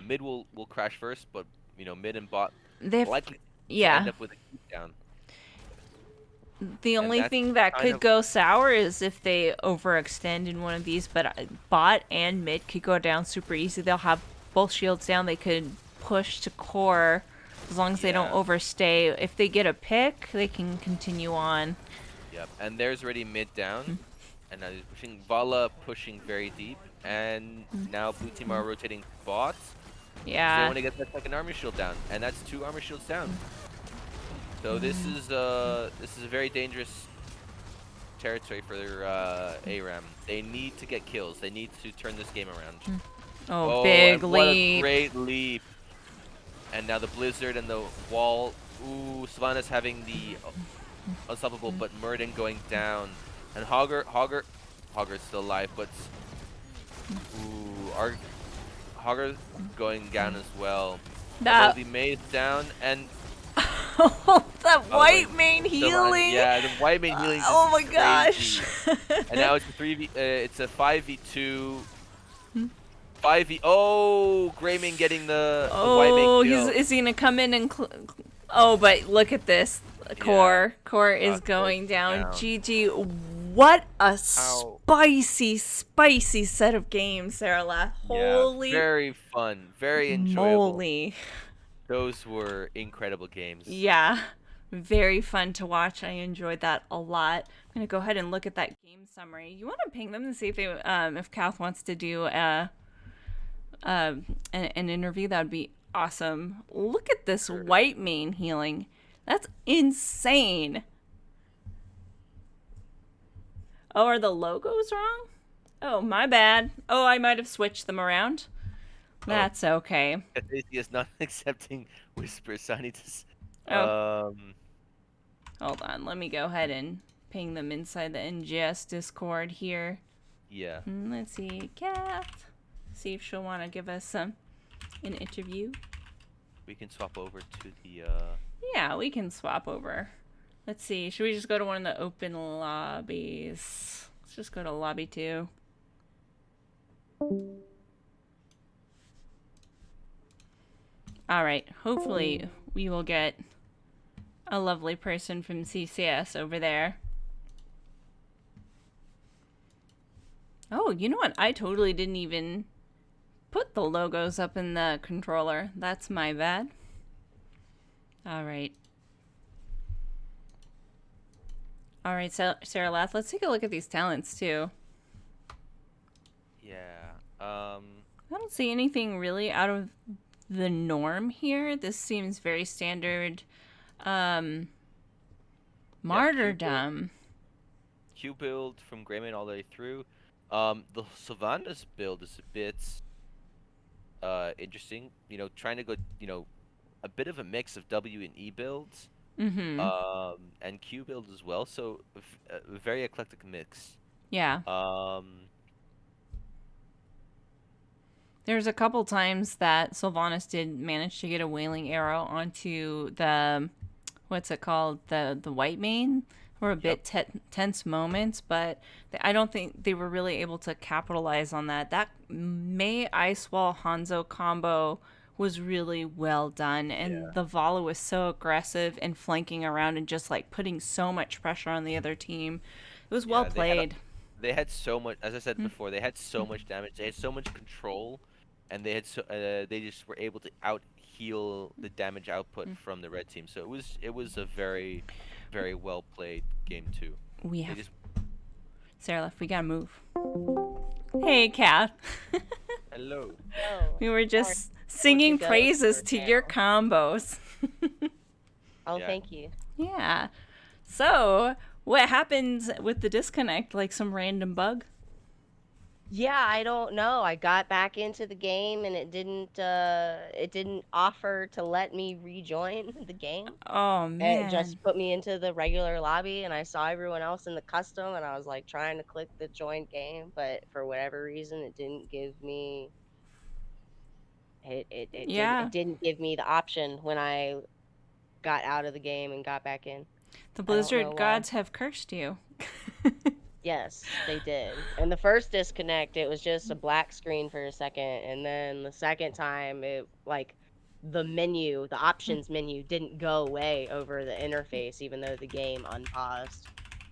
mid will crash first, but you know, mid and bot They've, likely to yeah. end up with a keep down. The only that's thing that kind could of- go sour is if they overextend in one of these, but bot and mid could go down super easy. They'll have both shields down. They could push to core as long as they don't Yeah. overstay. If they get a pick, they can continue on. Yep, and there's already mid down, and now he's pushing Vala, pushing very deep, and now blue team are rotating bots. They Yeah. want to get that second armor shield down, and that's 2 armor shields down. So this is a very dangerous territory for their ARAM. They need to get kills. They need to turn this game around. Oh, big and what a leap. great leap! And now the blizzard and the wall. Ooh, Savannah's having the unstoppable, but Murden going down, and Hogger's still alive, but ooh, Hogger going down as well. That, The Mei's down, and that white my- main the- healing. yeah, the white main healing. is Oh my crazy. gosh. And now it's a 3v. It's a 5v2. 5v. Oh, Greymane getting the white Oh, main kill. is he gonna come in and? Oh, but look at this. Core is going down. GG. What a spicy set of games, Sarah. Holy very fun, very enjoyable. moly. Those were incredible games. Yeah. Very fun to watch. I enjoyed that a lot. I'm gonna go ahead and look at that game summary. You want to ping them and see if they, if Kath wants to do an interview? That'd be awesome. Look at this white main healing. That's insane. Oh, are the logos wrong? Oh, my bad. Oh, I might have switched them around. That's okay. Daisy is not accepting whispers, so I need to. Oh. Hold on. Let me go ahead and ping them inside the NGS Discord here. Yeah. Let's see, Kath. See if she'll want to give us an interview. We can swap over to the. Yeah, we can swap over. Let's see. Should we just go to one of the open lobbies? Let's just go to lobby 2. All right. Hopefully, we will get a lovely person from CCS over there. Oh, you know what? I totally didn't even put the logos up in the controller. That's my bad. All right. All right, so Sarah Lath, let's take a look at these talents too. Yeah. I don't see anything really out of the norm here. This seems very standard. Martyrdom. Q build from Greymane all the way through. The Sylvanas build is a bit interesting. You know, trying to go, you know, a bit of a mix of W and E builds. Mm-hmm. And Q build as well. So a very eclectic mix. Yeah. There's a couple times that Sylvanas did manage to get a wailing arrow onto the, what's it called, the white main. Were a bit tense moments, but I don't think they were really able to capitalize on that. That Mei Ice Wall Hanzo combo was really well done, and the Vala was so aggressive and flanking around and just like putting so much pressure on the other team. It was well played. They had so much, as I said before, they had so much damage. They had so much control, and they had they just were able to out heal the damage output from the red team. So it was a very, very well played game too. We have Sarah left. We gotta move. Hey, Kath. Hello. We were just singing praises to your combos. Oh, Yeah. thank you. Yeah. So, what happens with the disconnect? Like some random bug? Yeah, I don't know. I got back into the game and it didn't offer to let me rejoin the game. Oh It man. just put me into the regular lobby and I saw everyone else in the custom and I was like trying to click the join game, but for whatever reason it didn't give me Yeah. it didn't give me the option when I got out of the game and got back in. The I don't know Blizzard why. gods have cursed you. Yes, they did. And the first disconnect, it was just a black screen for a second, and then the second time, it like the options menu didn't go away over the interface, even though the game unpaused,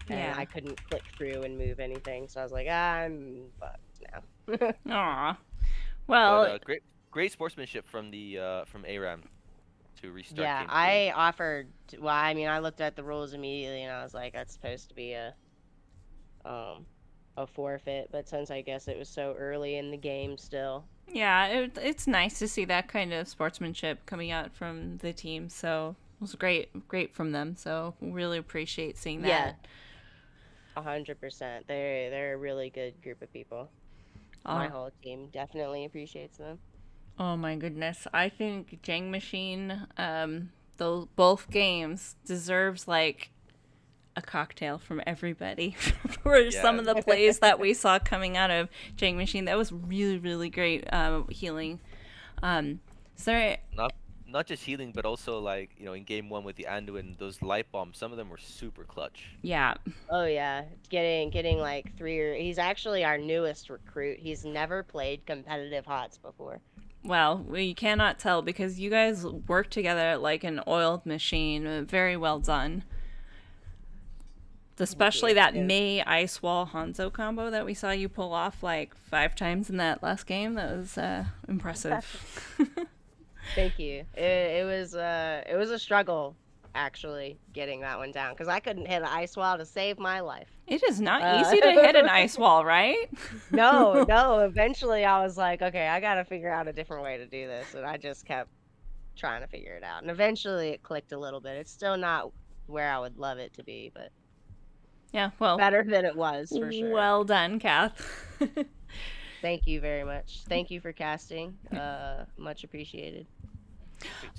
and Yeah. I couldn't click through and move anything. So I was like, I'm fucked now. Aw. But Well, great sportsmanship from ARAM to restart Yeah, game three. I offered. Well, I mean, I looked at the rules immediately, and I was like, that's supposed to be um a forfeit, but since I guess it was so early in the game still. yeah, it's nice to see that kind of sportsmanship coming out from the team. So it was great from them. So really appreciate seeing Yeah, that. 100%. They're a really good group of people. My Oh, whole team definitely appreciates them. oh my goodness! I think Jang Machine, those both games deserves like a cocktail from everybody for some Yeah, of the plays that we saw coming out of Jang Machine. That was really great healing. Is there not not just healing, but also like in game one with the Anduin, those light bombs. Some of them were super clutch. yeah. Oh yeah, getting like he's actually our newest recruit. He's never played competitive HOTS before. Well, we cannot tell because you guys work together like an oiled machine. Very well done. Thank Especially you. that Yeah. Mei Ice Wall Hanzo combo that we saw you pull off like 5 times in that last game. That was impressive. Thank you. It was a struggle actually getting that one down because I couldn't hit an ice wall to save my life. It is not Uh, easy to hit an ice wall, right? no. Eventually, I was like, okay, I got to figure out a different way to do this, and I just kept trying to figure it out. And eventually, it clicked a little bit. It's still not where I would love it to be, but Yeah, well, better than it was for sure. well done, Kath. Thank you very much. Thank you for casting. Much appreciated. Sweet.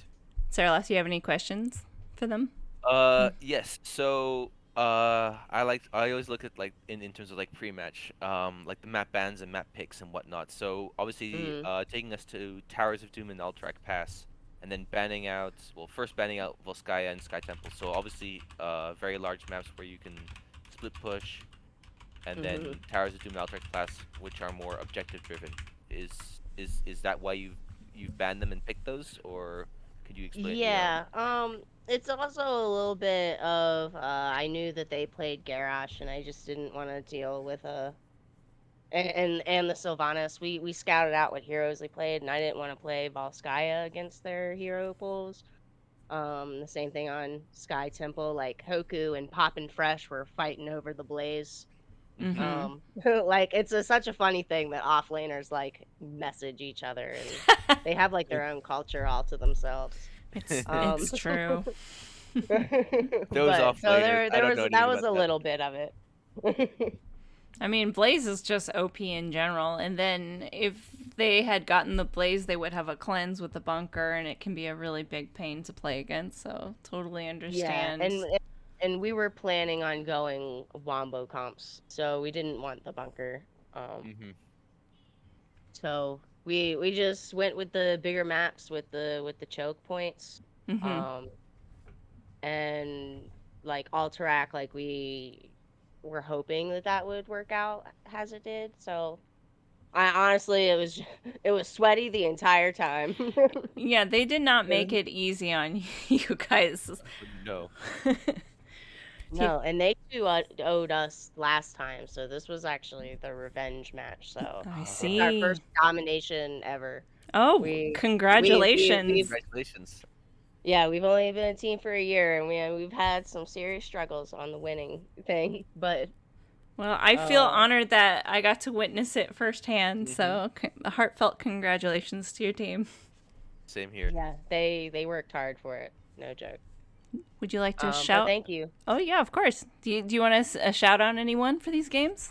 Sarah, do you have any questions for them? Yes. So, I always look at like in terms of like pre-match, like the map bans and map picks and whatnot. So obviously, Mm-hmm. taking us to Towers of Doom and Alterac Pass, and then first banning out Volskaya and Sky Temple. So obviously, very large maps where you can split push, and Mm-hmm. then Towers of Doom and Alterac Pass, which are more objective driven. Is that why you've banned them and picked those, or could you explain? Yeah. It's also a little bit of I knew that they played Garrosh, and I just didn't want to deal with and the Sylvanas. We scouted out what heroes they played, and I didn't want to play Volskaya against their hero pools. The same thing on Sky Temple, like Hoku and Poppin' Fresh were fighting over the Blaze. Mm-hmm. Like it's such a funny thing that offlaners like message each other, and they have like their own culture all to themselves. Um, It's true. Those but so offlaners, I there don't was know that anything was about a that. little bit of it. I mean, Blaze is just OP in general, and then if they had gotten the Blaze, they would have a cleanse with the bunker, and it can be a really big pain to play against. So totally Yeah, understand. and we were planning on going wombo comps, so we didn't want the bunker. Mm-hmm. So we just went with the bigger maps with the choke points. Hmm. Um, and like Alterac, like we were hoping that that would work out as it did. So I honestly, it was sweaty the entire time. Yeah, they did not It make was- it easy on you guys. No. T- no, and they too owed us last time, so this was actually the revenge match. So I it's our see. first domination ever. Oh, We've congratulations. Congratulations. yeah, we've only been a team for a year, and we've had some serious struggles on the winning thing, but Well, I feel uh honored that I got to witness it firsthand. Mm-hmm. So, heartfelt congratulations to your team. Same here. yeah, they worked hard for it. No joke. Would you like to But shout? thank you. Oh yeah, of course. Do you want to shout out anyone for these games?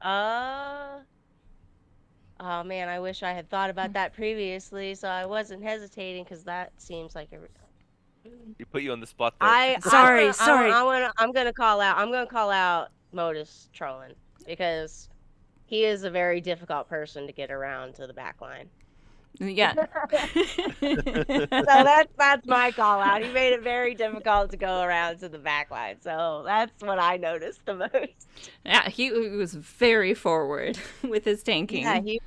Uh, oh man, I wish I had thought about that previously, so I wasn't hesitating because that seems like a. You put you on the spot there. I Sorry, wanna, sorry. I'm gonna call out. I'm gonna call out Modus trolling because he is a very difficult person to get around to the back line. Yeah. So that's my call out. He made it very difficult to go around to the back line. So that's what I noticed the most. Yeah, he was very forward with his tanking. Yeah, he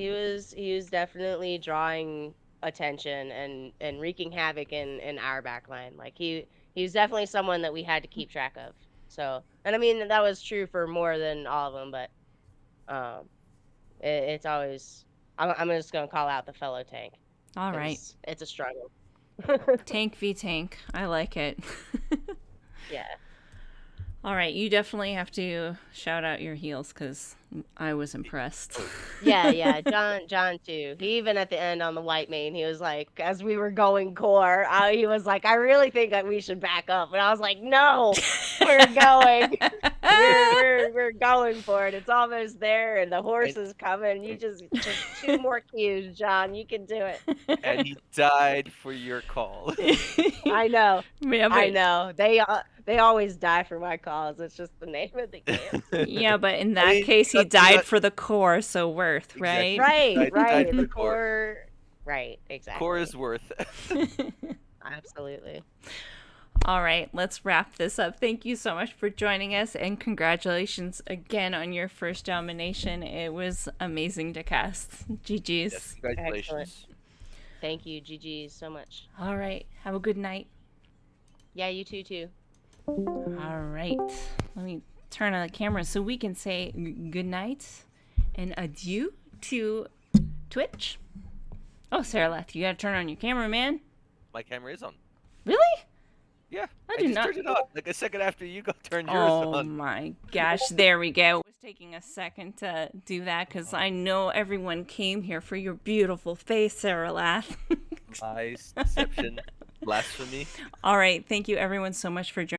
was definitely drawing attention and wreaking havoc in our back line. Like he was definitely someone that we had to keep track of. So, and I mean that was true for more than all of them, but it's always I'm just gonna call out the fellow tank. All right. 'Cause it's a struggle. Tank v tank. I like it. Yeah. All right, you definitely have to shout out your heels because I was impressed. Yeah, John too. He even at the end on the white main, he was like, as we were going core, he was like, I really think that we should back up, and I was like, no, we're going, we're going for it. It's almost there, and the horse is coming. You just 2 more cues, John. You can do it. And he died for your call. I know. Yeah, I but, know. They always die for my calls. It's just the name of the game. yeah, but in I that mean, case, he that's died not- for the core, so worth, right? Exactly. Right, Died for the the core. core. Right, exactly. Core is worth. Absolutely. All right, let's wrap this up. Thank you so much for joining us, and congratulations again on your first domination. It was amazing to cast. GG's. Yes, congratulations. Thank you, GG, so much. All right, have a good night. Yeah, you too. All right, let me turn on the camera so we can say good night and adieu to Twitch. Oh, Sarah Leth, you gotta turn on your camera, man. My camera is on. Really? Yeah, I I did just not- turned it on like a second after you turned yours Oh on. my gosh, there we go. It was taking a second to do that because I know everyone came here for your beautiful face, Sarah Lath. Lies, deception, blasphemy. All right, thank you everyone so much for joining.